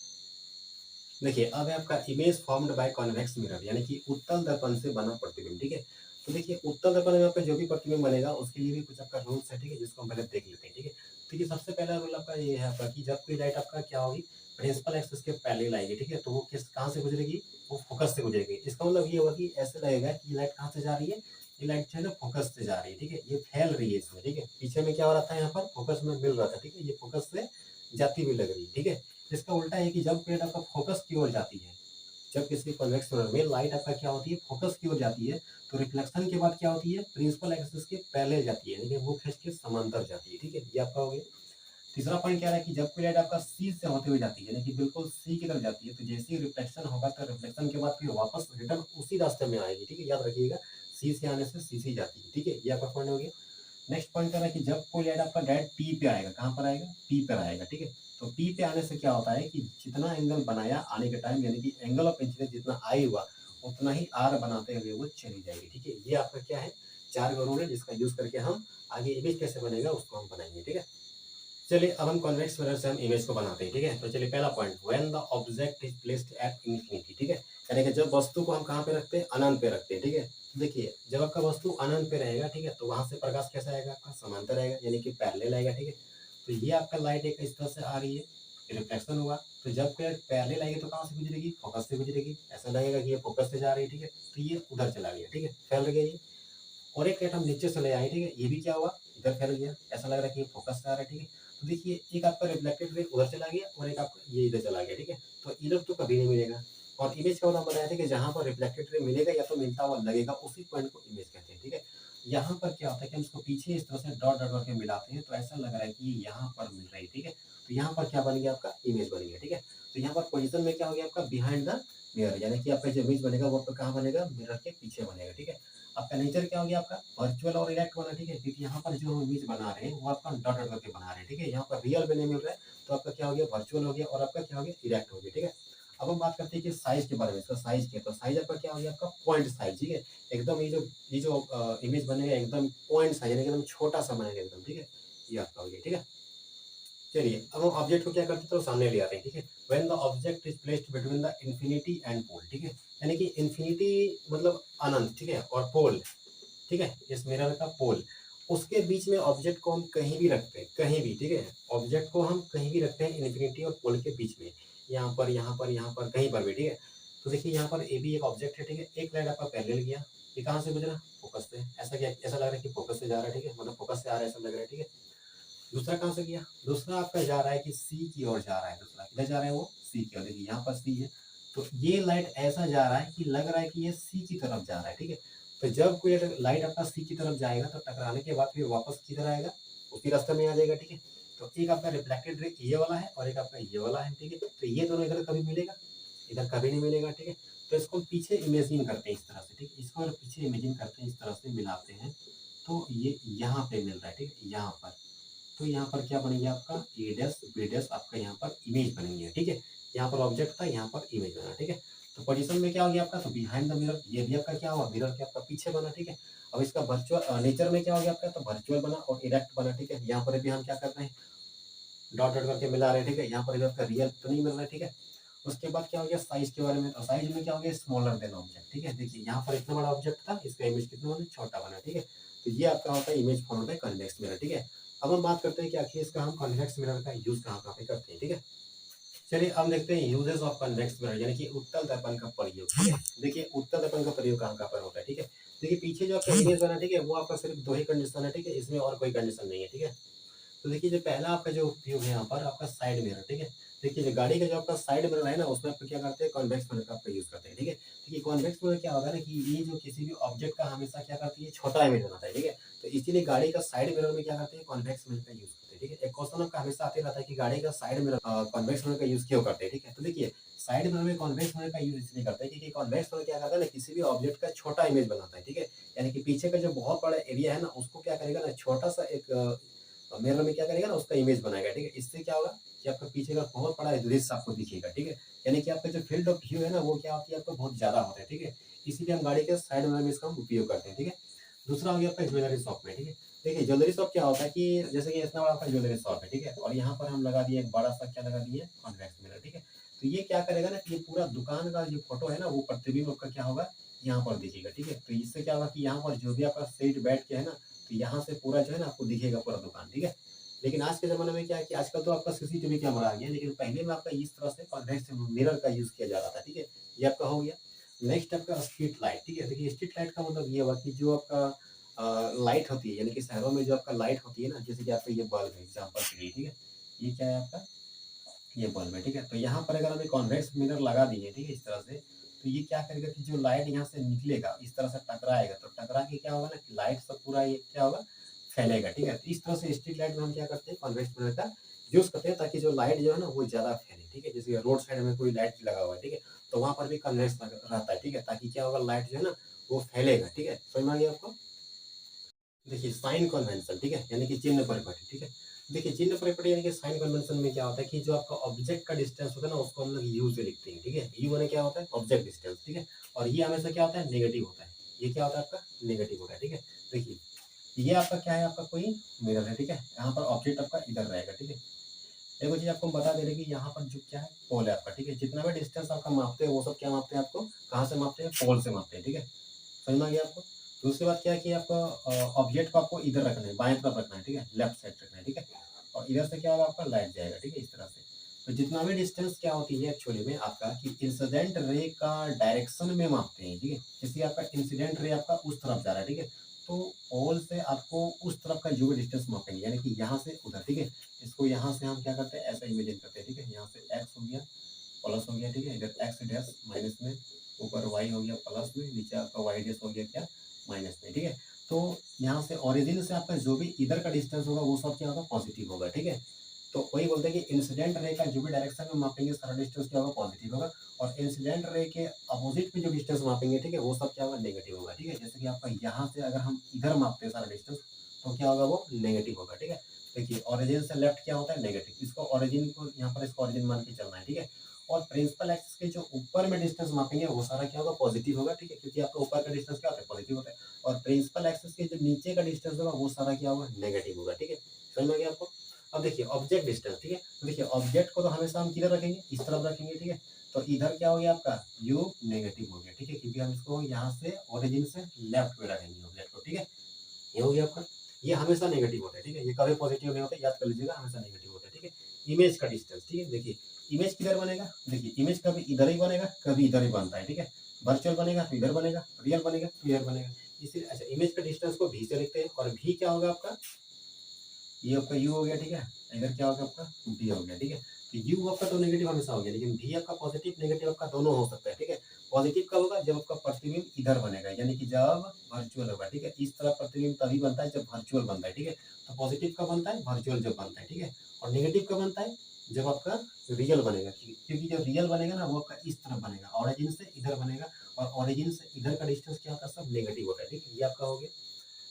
[SPEAKER 1] देखिए, अब है आपका image formed by convex mirror, यानी कि उत्तल दर्पण से बना प्रतिबिंब, ठीक है। तो देखिए, उत्तल दर्पण में आपका जो भी प्रतिबिंब बनेगा, उसके लिए भी कुछ आपका रूल्स है, ठीक है, जिसको हम पहले देख लेते हैं, ठीक है। तो ये सबसे पहला रूल आपका ये है आपका, कि जब कोई लाइट आपका क्या होगी, प्रिंसिपल एक्सिस के पैरेलल आएगी, ठीक है, तो वो किस कहाँ से गुजरेगी, वो फोकस से गुजरेगी। इसका मतलब ये होगा कि ऐसे लगेगा कि लाइट कहाँ से जा रही है, ये लाइट जो है ना फोकस से जा रही है, ठीक है, ये फैल रही है इसमें, ठीक है। पीछे में क्या हो रहा था, यहाँ पर फोकस में मिल रहा था, ठीक है, ये फोकस से जाती हुई लग रही है, ठीक है। इसका उल्टा है कि जब प्लेट आपका फोकस की ओर जाती है, जब किसी कॉन्वेक्स मिरर में लाइट आपका क्या होती है, फोकस की ओर जाती है, तो रिफ्लेक्शन के बाद क्या होती है, प्रिंसिपल एक्सिस के पहले जाती है, लेकिन वो खींच के समांतर जाती है, ठीक है, ये आपका हो गया। तीसरा पॉइंट क्या है कि जब कोई लाइट आपका सी से होते हुए जाती है, यानी कि बिल्कुल सी की तरफ जाती है, तो जैसे ही रिफ्लेक्शन होगा, तो रिफ्लेक्शन के बाद फिर वापस रिटर्न उसी रास्ते में आएगी, ठीक है, याद रखिएगा, सी से आने से सी से जाती है, ठीक है, ये आपका पॉइंट हो गया। नेक्स्ट पॉइंट क्या है कि जब कोई लाइट आपका डायरेक्ट पी पे आएगा, कहाँ पर आएगा, पी पर आएगा, ठीक है। तो पी पे आने से क्या होता है कि जितना एंगल बनाया आने के टाइम, यानी कि एंगल ऑफ इंसिडेंस जितना आई हुआ, उतना ही आर बनाते हुए वो चली जाएगी, ठीक है। ये आपका क्या है, चार रूल है, जिसका यूज करके हम आगे इमेज कैसे बनेगा उसको हम बनाएंगे, ठीक है। चलिए, अब हम कॉन्वेक्स मिरर से हम इमेज को बनाते हैं, ठीक है। तो चलिए, पहला point, when the object is placed at infinity, ठीक है, यानी कि जब वस्तु को हम कहाँ पे रखते हैं, अनंत पे रखते हैं, ठीक है। तो देखिए, जब आपका वस्तु अनंत पे रहेगा, ठीक है, तो वहां से प्रकाश कैसा आएगा, आपका समांतर आएगा, यानी कि पैरेलल आएगा, ठीक है। तो ये आपका लाइट एक इस तरह से आ रही है, रिफ्लेक्शन हुआ, तो जब लाइट पैरेलल आएगी तो कहाँ से गुजरेगी, फोकस से गुजरेगी, ऐसा लगेगा कि ये फोकस से जा रही है, ठीक है। तो ये उधर चला गया, ठीक है, फैल गया ये। और एक लाइट हम नीचे से ले आए, ठीक है, ये भी क्या हुआ, इधर फैल गया, ऐसा लग रहा है कि ये फोकस से आ रहा है, ठीक है। तो देखिए, एक आपका रिफ्लेक्टेड रे उधर चला गया और एक आपका ये इधर चला गया, ठीक है। तो इधर तो कभी नहीं मिलेगा। और इमेज का मतलब बताया था कि जहाँ पर रिफ्लेक्टेड रे मिलेगा या तो मिलता हुआ लगेगा, उसी पॉइंट को इमेज कहते हैं, ठीक है। यहाँ पर क्या होता है कि हम इसको पीछे इस तरह से डॉट डॉट करके मिलाते हैं, तो ऐसा लग रहा है कि यहाँ पर मिल रही है, ठीक है। तो यहाँ पर क्या बन गया, आपका इमेज बन गया, ठीक है। तो यहाँ पर पोजिशन में क्या हो गया, आपका बिहाइंड द मिरर, यानी कि आपका जो इमेज बनेगा वो कहाँ बनेगा, मिरर के पीछे बनेगा, ठीक है। आपका नेचर क्या हो गया, आपका वर्चुअल और इरेक्ट वाला, ठीक है, क्योंकि यहाँ पर जो हम इमेज बना रहे हैं वो आपका डॉट डॉट करके बना रहे हैं, ठीक है। यहाँ पर रियल में नहीं मिल रहा है, तो आपका क्या हो गया, वर्चुअल हो गया, और आपका क्या हो गया, इरेक्ट हो गया, ठीक है। अब हम बात करते हैं कि साइज के बारे में, इसका साइज क्या है, तो साइज आपका क्या हो गया, आपका पॉइंट साइज, ठीक है। एकदम ये जो इमेज बनेगा एकदम पॉइंट साइज, यानी एकदम छोटा सा बनेगा एकदम, ठीक है, ये आपका हो गया, ठीक है। चलिए, अब हम ऑब्जेक्ट को क्या करते हैं, तो सामने ले आते हैं, ठीक है। When the object is placed between the infinity and pole, ठीक है, यानी कि इंफिनिटी मतलब अनंत, ठीक है, और पोल, ठीक है, इस मिरर का पोल, उसके बीच में ऑब्जेक्ट को हम कहीं भी रखते हैं, कहीं भी, ठीक है, ऑब्जेक्ट को हम कहीं भी रखते हैं इन्फिनिटी और पोल के बीच में, यहाँ पर यहाँ पर यहाँ पर कहीं पर भी, ठीक है। तो देखिए, यहाँ पर ए भी एक ऑब्जेक्ट है, ठीक है, एक लाइट आपका पैरेलल गया, ये कहाँ से गुजरा, फोकस से, ऐसा क्या, ऐसा लग रहा है कि फोकस से जा रहा है, ठीक है, मतलब फोकस से आ रहा है ऐसा लग रहा है, ठीक है। दूसरा कहाँ से गया, दूसरा आपका जा रहा है कि सी की ओर जा रहा है, दूसरा किधर जा रहा है, वो सी की ओर, देखिए यहाँ पर सी है, तो ये लाइट ऐसा जा रहा है कि लग रहा है कि ये सी की तरफ जा रहा है, ठीक है। तो जब कोई लाइट आपका सी की तरफ जाएगा, तो टकराने के बाद फिर वापस किधर आएगा, उसी रास्ते में आ जाएगा, ठीक है। तो एक आपका रिफ्लेक्टेड रे ये वाला है और एक आपका ये वाला है, ठीक है। तो ये दोनों इधर कभी मिलेगा, इधर कभी नहीं मिलेगा, ठीक है। तो इसको पीछे इमेजिन करते हैं इस तरह से, ठीक है। इसको अगर पीछे इमेजिन करते हैं, इस तरह से मिलाते हैं, तो ये यहाँ पे मिल रहा है, ठीक है, यहाँ पर। तो यहाँ पर क्या बनेंगे आपका ए डैश बी डैश, आपका यहाँ पर इमेज बनेंगे, ठीक है। यहाँ पर ऑब्जेक्ट था, यहाँ पर इमेज बना, ठीक है। तो पोजीशन में क्या हो गया आपका, तो बिहाइंड द मिरर, ये भी आपका क्या हुआ, मिरर के आपका पीछे बना, ठीक है। अब इसका वर्चुअल नेचर में क्या हो गया आपका, तो वर्चुअल बना और इरेक्ट बना, ठीक है। यहाँ पर भी हम क्या कर रहे हैं, डॉट डॉट करके मिला रहे हैं, ठीक है। यहाँ पर भी आपका रियल तो नहीं मिल रहा है, ठीक है। उसके बाद क्या हो गया साइज के बारे में, तो साइज में क्या हो गया, स्मॉलर देन ऑब्जेक्ट, ठीक है। देखिए यहाँ पर इतना बड़ा ऑब्जेक्ट था, इसका इमेज कितना बना, छोटा बना, ठीक है। तो ये आपका होता है image form by convex mirror, ठीक है। अब हम बात करते हैं कि आखिर इसका हम कन्वेक्स मिरर का यूज कहाँ कहाँ पे करते हैं, ठीक है। चलिए अब देखते हैं यूजेस ऑफ कन्वेक्स मिरर, यानी कि उत्तल दर्पण का प्रयोग, ठीक है। देखिए उत्तल दर्पण का प्रयोग कहाँ कहाँ पर होता है, ठीक है। देखिए पीछे जो आपका इमेज बना, ठीक है, वो आपका सिर्फ दो ही कंडीशन है, ठीक है, इसमें और कोई कंडीशन नहीं है, ठीक है। तो देखिए जो पहला आपका जो उपयोग है यहाँ पर आपका साइड मिरर, ठीक है। देखिए जो गाड़ी का जो आपका साइड मिरर है ना, उसमें आप क्या करते हैं, कॉन्वेक्स मिरर का आपका यूज करते हैं, ठीक है। देखिए कॉन्वेक्स मिरर क्या होता है ना, कि ये जो किसी भी ऑब्जेक्ट का हमेशा क्या करती है, छोटा इमेज बनाता है, ठीक है। तो इसीलिए गाड़ी का साइड मिरर में क्या करते हैं, कॉन्वेक्स मिरर का यूज करते हैं, ठीक है। एक क्वेश्चन आपका हमेशा आते रहता है कि गाड़ी का साइड मिरर कॉन्वेक्स मिरर का यूज क्यों करते हैं, ठीक है। तो देखिए साइड मिरर में कॉन्वेक्स मिरर का यूज इसलिए करते हैं क्योंकि कॉन्वेक्स मिरर क्या करता है ना, किसी भी ऑब्जेक्ट का छोटा इमेज बनाता है, ठीक है। यानी कि पीछे का जो बहुत बड़ा एरिया है ना, उसको क्या करेगा ना, छोटा सा एक मिरर में क्या करेगा ना, उसका इमेज बनाएगा, ठीक है। इससे क्या होगा कि आपका पीछे का बहुत बड़ा दृश्य आपको दिखेगा, ठीक है। यानी कि आपका जो फील्ड ऑफ व्यू है ना, वो क्या होती है, आपको बहुत ज्यादा होता है, ठीक है। इसीलिए हम गाड़ी के साइड मिरर में इसका हम उपयोग करते हैं, ठीक है। दूसरा हो गया आपका ज्वेलरी शॉप में, ठीक है। देखिए ज्वेलरी शॉप क्या होता है कि जैसे कि इतना बड़ा आपका ज्वेलरी शॉप है, ठीक है, और यहाँ पर हम लगा दिए एक बड़ा सा क्या लगा दिए, कॉन्वेक्स मिरर, ठीक है। तो ये क्या करेगा ना कि ये पूरा दुकान का जो फोटो है ना, वो प्रतिबिंब आपका क्या होगा, यहाँ पर दिखेगा, ठीक है। तो इससे क्या होगा कि यहाँ पर जो भी आपका सीट बैठ के है ना, तो यहाँ से पूरा जो है ना आपको दिखेगा पूरा दुकान, ठीक है। लेकिन आज के ज़माने में क्या है कि आजकल तो आपका सीसीटीवी कैमरा आ गया, लेकिन पहले में आपका इस तरह से कॉन्वेक्स मिरर का यूज़ किया जा रहा था, ठीक है। ये आपका हो गया। नेक्स्ट आपका स्ट्रीट लाइट, ठीक है। देखिए स्ट्रीट लाइट का मतलब ये हुआ कि जो आपका लाइट होती है, यानी कि शहरों में जो आपका लाइट होती है ना, जैसे कि आपका ये बल्ब है एग्जाम्पल के लिए, ठीक है। ये क्या है आपका, ये बल्ब है, ठीक है। तो यहाँ पर अगर हम एक कॉन्वेक्स मिरर लगा दिए, ठीक है, इस तरह से, तो ये क्या करेगा कि जो लाइट यहाँ से निकलेगा इस तरह से टकराएगा, तो टकरा के क्या होगा ना कि लाइट सब पूरा ये क्या होगा, फैलेगा, ठीक है। तो इस तरह से स्ट्रीट लाइट में हम क्या करते हैं, कॉन्वेक्स मिरर का यूज करते हैं, ताकि जो लाइट जो है ना वो ज्यादा फैले, ठीक है। जैसे रोड साइड में कोई लाइट लगा हुआ है, ठीक है, तो वहां पर भी कन्वेक्स रहता है, ठीक है, ताकि क्या होगा, लाइट जो है ना वो फैलेगा, ठीक है। समझ में आ गया आपको। देखिए साइन कन्वेंशन, ठीक है, यानी कि चिन्ह परिपटी, ठीक है। देखिए चिन्ह परिपटी यानी कि साइन कन्वेंशन में क्या होता है कि जो आपका ऑब्जेक्ट का डिस्टेंस होता है ना, उसको हम लोग यू से लिखते हैं, ठीक है। यू माने क्या होता है, ऑब्जेक्ट डिस्टेंस, ठीक है। और ये हमेशा क्या होता है, नेगेटिव होता है। ये क्या होता है आपका, नेगेटिव होता है, ठीक है। देखिए ये आपका क्या है, आपका कोई मिरर है, ठीक है। यहाँ पर ऑब्जेक्ट आपका इधर रहेगा, ठीक है। एक और चीज आपको बता दे रहे कि यहाँ पर जो क्या है, पोल है आपका, ठीक है। जितना भी डिस्टेंस आपका मापते हैं वो सब क्या मापते हैं, आपको कहाँ से मापते हैं, पोल से मापते हैं, ठीक है। समझ में आ गया आपको। तो उसके बाद क्या है कि आपका ऑब्जेक्ट को आपको इधर रखना है, बाएं तरफ रखना है, ठीक है, लेफ्ट साइड रखना है, ठीक है। और इधर से क्या होगा, आपका लाइट जाएगा, ठीक है, इस तरह से। तो जितना भी डिस्टेंस क्या होती है एक्चुअली में आपका कि इंसिडेंट रे का डायरेक्शन में मापते हैं, ठीक है। जैसे आपका इंसिडेंट रे आपका उस तरफ जा रहा है, ठीक है। तो पोल से आपको उस तरफ का जो भी डिस्टेंस मापेंगे, यानी कि यहाँ से उधर, ठीक है। इसको यहाँ से हम क्या करते हैं, ऐसा इमेजिन करते हैं, ठीक है। यहाँ से एक्स हो गया, प्लस हो गया, ठीक है। इधर एक्स डैश माइनस में, ऊपर वाई हो गया प्लस में, नीचे आपका वाई डैश हो गया क्या, माइनस में, ठीक है। तो यहाँ से ओरिजिन से आपका जो भी इधर का डिस्टेंस होगा वो सब क्या होगा, पॉजिटिव होगा, ठीक है। तो वही बोलते हैं कि इंसिडेंट रे का जो भी डायरेक्शन में मापेंगे सारा डिस्टेंस क्या होगा, पॉजिटिव होगा। और इंसिडेंट रे के अपोजिट में जो डिस्टेंस मापेंगे, ठीक है, वो सब क्या होगा, नेगेटिव होगा, ठीक है। जैसे कि आपका यहाँ से अगर हम इधर मापते हैं सारा डिस्टेंस, तो क्या होगा, वो नेगेटिव होगा, ठीक है। देखिए ओरिजिन से लेफ्ट क्या होता है, नेगेटिव। इसको ओरिजिन को यहाँ पर इसको ओरिजिन मान के चलना है, ठीक है। और प्रिंसिपल एक्सिस के जो ऊपर में डिस्टेंस मापेंगे वो सारा क्या होगा, पॉजिटिव होगा, ठीक है, क्योंकि आपका ऊपर का डिस्टेंस क्या होता है, पॉजिटिव होता है। और प्रिंसिपल एक्सिस के जो नीचे का डिस्टेंस होगा वो सारा क्या होगा, नेगेटिव होगा, ठीक है। समझ में आ गया आपको। अब देखिए ऑब्जेक्ट डिस्टेंस, ठीक है। तो देखिए ऑब्जेक्ट को तो हमेशा हम किधर रखेंगे, इस तरफ रखेंगे, ठीक है। तो इधर क्या हो गया आपका, यू नेगेटिव हो गया, ठीक है, क्योंकि हम इसको यहाँ से ओरिजिन से लेफ्ट में रखेंगे ऑब्जेक्ट को, ठीक है। ये हो गया आपका। ये हमेशा नेगेटिव होता है, ठीक है, ये कभी पॉजिटिव नहीं होता, याद कर लीजिएगा, हमेशा नेगेटिव होता है, ठीक है। इमेज का डिस्टेंस, ठीक है। देखिए इमेज किधर बनेगा, देखिए इमेज कभी इधर ही बनेगा, कभी इधर ही बनता है, ठीक है। वर्चुअल बनेगा तो इधर बनेगा, रियल बनेगा तो इधर बनेगा। इसीलिए अच्छा इमेज का डिस्टेंस को भी से लिखते हैं, और भी क्या होगा आपका, ये आपका यू हो गया, ठीक है। इधर क्या होगा आपका, भी हो गया, ठीक है। तो यू आपका तो नेगेटिव हमेशा हो गया, लेकिन भी आपका पॉजिटिव नेगेटिव आपका दोनों हो सकता है, ठीक है। पॉजिटिव कब होगा, जब आपका प्रतिबिंब इधर बनेगा, यानी कि जब वर्चुअल होगा, ठीक है। इस तरह प्रतिबिंब तभी बनता है जब वर्चुअल बनता है, ठीक है। तो पॉजिटिव कब बनता है, वर्चुअल जब बनता है, ठीक है। और नेगेटिव कब बनता है, जब आपका रियल बनेगा, क्योंकि जो रियल बनेगा ना वो आपका इस तरफ बनेगा, ऑरिजिन से इधर बनेगा, और ऑरिजिन से इधर का डिस्टेंस क्या होता है, सब नेगेटिव होता है, ठीक है। ये आपका हो गया।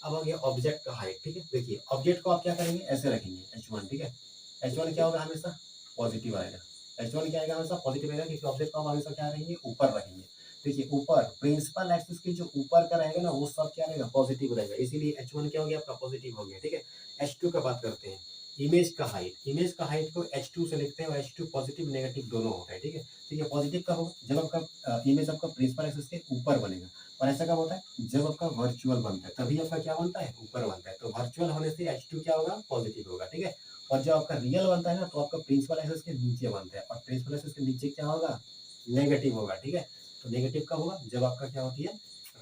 [SPEAKER 1] अब हो गया ऑब्जेक्ट का हाइट, ठीक है। देखिए ऑब्जेक्ट को आप क्या करेंगे, ऐसे रखेंगे h1, ठीक है। h1 क्या होगा, हमेशा पॉजिटिव आएगा। h1 क्या आएगा, हमेशा पॉजिटिव आएगा, क्योंकि ऑब्जेक्ट को आप हमेशा क्या रखेंगे, ऊपर रखेंगे। देखिए ऊपर प्रिंसिपल एक्सिस के जो ऊपर का रहेगा ना वो सब क्या रहेगा, पॉजिटिव रहेगा, इसीलिए h1 क्या हो गया आपका, पॉजिटिव हो गया, ठीक है। h2 का बात करते हैं, इमेज का हाइट, इमेज का हाइट को h2 से लिखते हैं, और h2 पॉजिटिव नेगेटिव दोनों होता है, ठीक है। ठीक है, पॉजिटिव कब होगा, जब आपका इमेज आपका प्रिंसिपल एक्सिस के ऊपर बनेगा, और ऐसा कब होता है, जब आपका वर्चुअल बनता है तभी आपका क्या बनता है, ऊपर बनता है। तो वर्चुअल होने से h2 क्या होगा, पॉजिटिव होगा, ठीक है। और जब आपका रियल बनता है ना तो आपका प्रिंसिपल एक्सिस के नीचे बनता है, और प्रिंसिपल एक्सिस के नीचे क्या होगा, नेगेटिव होगा, ठीक है। तो नेगेटिव कब होगा, जब आपका क्या होती है,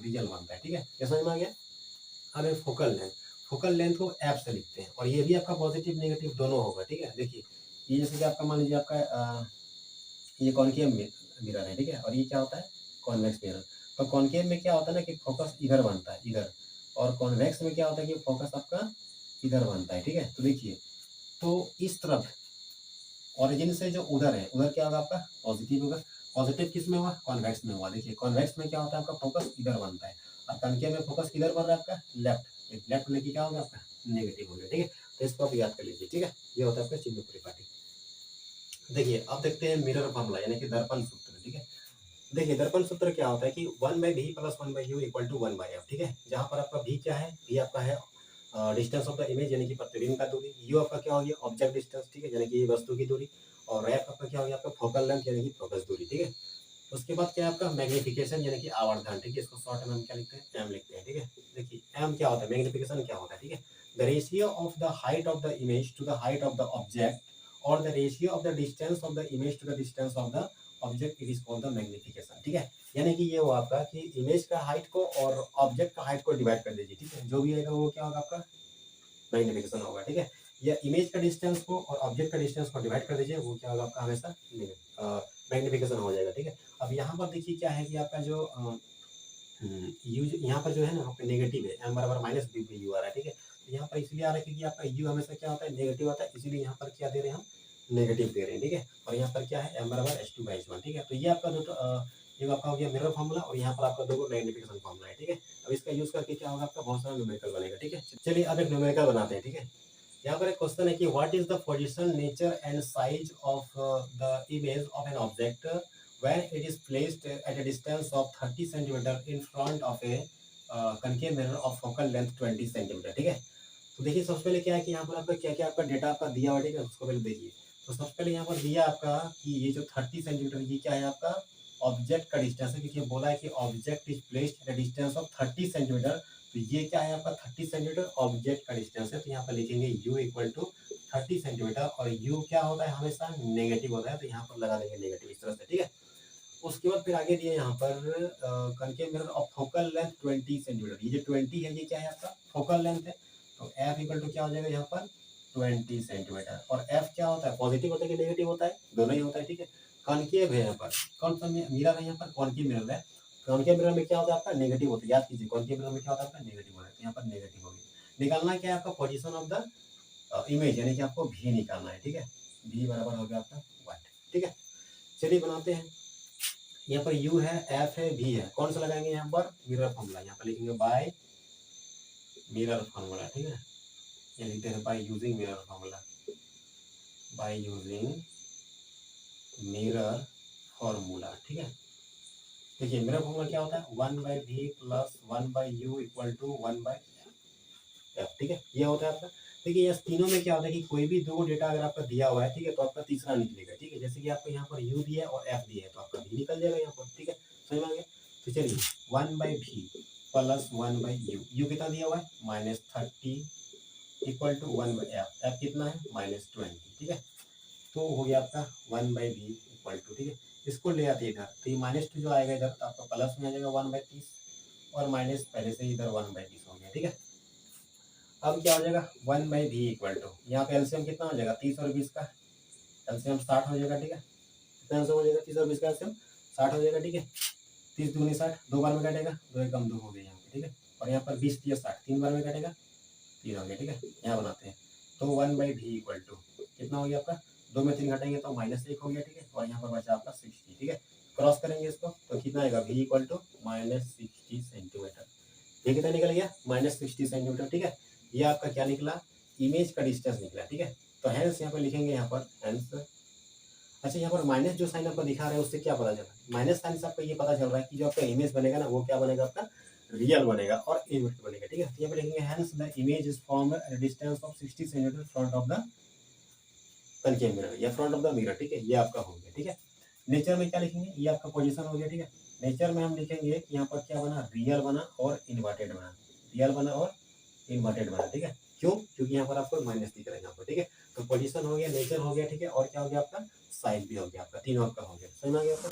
[SPEAKER 1] रियल बनता है, ठीक है। क्या समझ में आ गया। अब एक फोकल लेंथ, फोकल लेंथ को एफ से लिखते हैं, और ये भी आपका पॉजिटिव नेगेटिव दोनों होगा, ठीक है। देखिए ये जैसे कि आपका मान लीजिए आपका ये कॉनकेव मिरर है, ठीक है, और ये क्या होता है, कॉन्वेक्स मिरर। तो कॉनकेव में क्या होता है ना कि फोकस इधर बनता है, इधर, और कॉन्वेक्स में क्या होता है कि फोकस आपका इधर बनता है, ठीक है। तो देखिए, तो इस तरफ ओरिजिन से जो उधर है, उधर क्या होगा आपका, पॉजिटिव होगा। पॉजिटिव किस में हुआ, कॉन्वेक्स में हुआ। देखिए कॉन्वेक्स में क्या होता है, आपका फोकस इधर बनता है, और कॉनकेव में फोकस इधर बन रहा है आपका लेफ्ट, लेफ्ट में क्या होगा आपका, नेगेटिव हो गया, ठीक है। तो इसको आप याद कर लीजिए, ठीक है। ये होता है आपका चिन्ह परिपाटी। देखिए अब देखते हैं मिरर फॉर्मूला, यानी कि दर्पण सूत्र, ठीक है। देखिए दर्पण सूत्र क्या होता है कि 1/v plus 1/u equal to 1/f, ठीक है। जहाँ पर आपका v क्या है, v आपका है डिस्टेंस ऑफ द इमेज, यानी कि प्रतिबिंब का दूरी। u आपका क्या हो गया, ऑब्जेक्ट डिस्टेंस, ठीक है, यानी कि वस्तु की दूरी। और f आपका क्या हो गया, आपका फोकल लेंथ, यानी कि फोकस दूरी, ठीक है। उसके बाद क्या है आपका मैग्निफिकेशन, यानी कि आवर्धन, ठीक है। इसको शॉर्ट में हम क्या लिखते हैं, m लिखते हैं, ठीक है। देखिए m क्या होता है, मैग्निफिकेशन क्या होता है, ठीक है। The ratio of the height of the image to the height of the object, और the ratio of the distance of the image to the distance of the object, it is called the magnification, ठीक है। यानी कि ये हुआ आपका कि image का हाइट को और ऑब्जेक्ट का हाइट को डिवाइड कर दीजिए, ठीक है। जो भी आएगा वो क्या होगा आपका, मैग्निफिकेशन होगा, ठीक है। या इमेज का डिस्टेंस को और ऑब्जेक्ट का डिस्टेंस को डिवाइड कर दीजिए, वो क्या होगा आपका, हमेशा मैग्निफिकेशन हो जाएगा, ठीक है। अब यहाँ पर देखिए क्या है कि आपका जो यू यहाँ पर जो है ना, यहाँ पे नेगेटिव है, m बराबर माइनस बी पे यू आ रहा है, ठीक है। तो यहाँ पर इसलिए आ रहा है क्योंकि आपका यू हमेशा क्या होता है, नेगेटिव आता है, इसीलिए यहाँ पर क्या दे रहे हैं हम, नेगेटिव दे रहे हैं, ठीक है। और यहाँ पर क्या है, m बराबर h2/h1, ठीक है। तो ये आपका ये आपका हो गया मिरर फॉर्मूला, और यहाँ पर आपका दो मैग्निफिकेशन फॉर्मूला है, ठीक है। अब इसका यूज करके क्या होगा, आपका बहुत सारा न्यूमेरिकल बनेगा, ठीक है। चलिए अब एक न्यूमेरिकल बनाते हैं, ठीक है। यहाँ पर एक क्वेश्चन है कि what is the position, nature and size of the image of an object when it is placed at a distance of 30 centimeter in front of a concave mirror of focal length 20 centimeter, ठीक है। तो देखिए सबसे पहले क्या है कि यहाँ पर आपका क्या क्या आपका डेटा आपका दिया हुआ, ठीक है, उसको पहले देखिए। तो सबसे पहले यहाँ पर दिया आपका कि ये जो 30 सेंटीमीटर, ये क्या है आपका ऑब्जेक्ट का डिस्टेंस है, क्योंकि बोला है कि object is placed at a distance of 30 centimetre. तो ये क्या है आपका 30 सेंटीमीटर ऑब्जेक्ट का डिस्टेंस है, तो यहाँ पर लिखेंगे u इक्वल टू 30 सेंटीमीटर, और u क्या होता है, हमेशा नेगेटिव होता है, तो यहाँ पर लगा देंगे नेगेटिव इस तरह से, ठीक है। उसके बाद फिर आगे दिए यहाँ पर concave mirror of focal length 20 centimetre. ये जो 20 है ये क्या है आपका फोकल लेंथ है, तो f इक्वल टू क्या हो जाएगा यहाँ पर 20 सेंटीमीटर। और f क्या होता है, पॉजिटिव होता है कि नेगेटिव होता है, दोनों ही होता है, ठीक है। कॉनकेव है यहाँ पर, कौन सा मिरर है यहाँ पर, कॉनकेव मिरर है। कॉनकेव मिरर में क्या होता है आपका, नेगेटिव होता है, याद कीजिए कॉनकेव मिरर में क्या होता है आपका, नेगेटिव होता है, तो यहाँ पर नेगेटिव होगी। निकालना क्या है आपका, पोजिशन ऑफ द इमेज, यानी कि आपको v निकालना है, ठीक है। v बराबर हो गया आपका वाट, ठीक है। चलिए बनाते हैं। यहाँ पर u है, f है, v है, कौन सा लगाएंगे यहाँ पर, मिरर फॉर्मूला। यहाँ पर लिखेंगे बाय मिरर फॉर्मूला, ठीक है। ये लिखते हैं by using mirror formula, by using mirror formula, ठीक है। देखिए मिरर फॉर्मूला क्या होता है, 1/v plus 1/u equal to 1/f, ठीक है। ये होता है आपका। देखिए ये तीनों में क्या होता है कि कोई भी दो डेटा अगर आपका दिया हुआ है, ठीक है, तो आपका तीसरा निकलेगा, ठीक है। जैसे कि आपको यहाँ पर u दिया है और f दिया है, तो आपका v निकल जाएगा यहाँ पर, ठीक है। समझ में आ गया। तो चलिए 1/v प्लस 1/u, u कितना दिया हुआ है -30 इक्वल टू 1/f, f कितना है -20, ठीक है। तो हो गया आपका 1/v इक्वल टू, ठीक है। इसको ले आते इधर, तो ये -2 जो आएगा इधर, तो आपका प्लस में आ जाएगा 1/30, और माइनस पहले से इधर 1/30 हो गया, ठीक है। अब क्या हो जाएगा 1/v इक्वल टू, यहाँ पे एलसीएम कितना हो जाएगा 30 और 20 का एलसीएम 60 हो जाएगा, ठीक है। कितना आंसर हो जाएगा, 30 और 20 का एलसीएम 60 हो जाएगा, ठीक है। 30 दूनी 60, दो बार में कटेगा, दो एकम दो हो गया यहाँ पे, ठीक है। और यहाँ पर 20 दिया 60, तीन बार में कटेगा, तीन हो गया, ठीक है। यहाँ बनाते हैं, तो 1/v इक्वल टू कितना हो गया आपका, 2 में 3 घटाएंगे तो -1 हो गया, ठीक है। और यहाँ पर बचा आपका 60, ठीक है। क्रॉस करेंगे इसको तो कितना आएगा, v इक्वल टू -60 सेंटीमीटर। ये कितना निकल गया, -60 सेंटीमीटर, ठीक है। ये आपका क्या निकला, इमेज का डिस्टेंस निकला, ठीक है। तो हेंस यहाँ पर लिखेंगे, यहाँ पर हेंस। अच्छा, यहाँ पर माइनस जो साइन आपको दिखा रहा है उससे क्या पता चला, माइनस साइन से आपको ये पता चल रहा है कि जो आपका इमेज बनेगा ना वो क्या बनेगा, आपका रियल बनेगा और इनवर्टेड बनेगा, ठीक है। तो यहाँ पर लिखेंगे hence the image is from at distance of 60 centimetre front of the concave mirror या फ्रंट ऑफ द मिरर, ठीक है। ये आपका हो गया, ठीक है। नेचर में क्या लिखेंगे, ये आपका पोजीशन हो गया, ठीक है। नेचर में हम लिखेंगे कि यहाँ पर क्या बना, रियल बना और इन्वर्टेड बना, रियल बना और इन्वर्टेड बना, ठीक है। क्यों, क्योंकि यहाँ पर आपको माइनस दिख रहा है यहाँ पर, ठीक है। तो पोजीशन हो गया, नेचर हो गया, ठीक है। और क्या हो गया आपका, साइज भी हो गया आपका, तीनों आपका हो गया, समझ में आ गया आपको।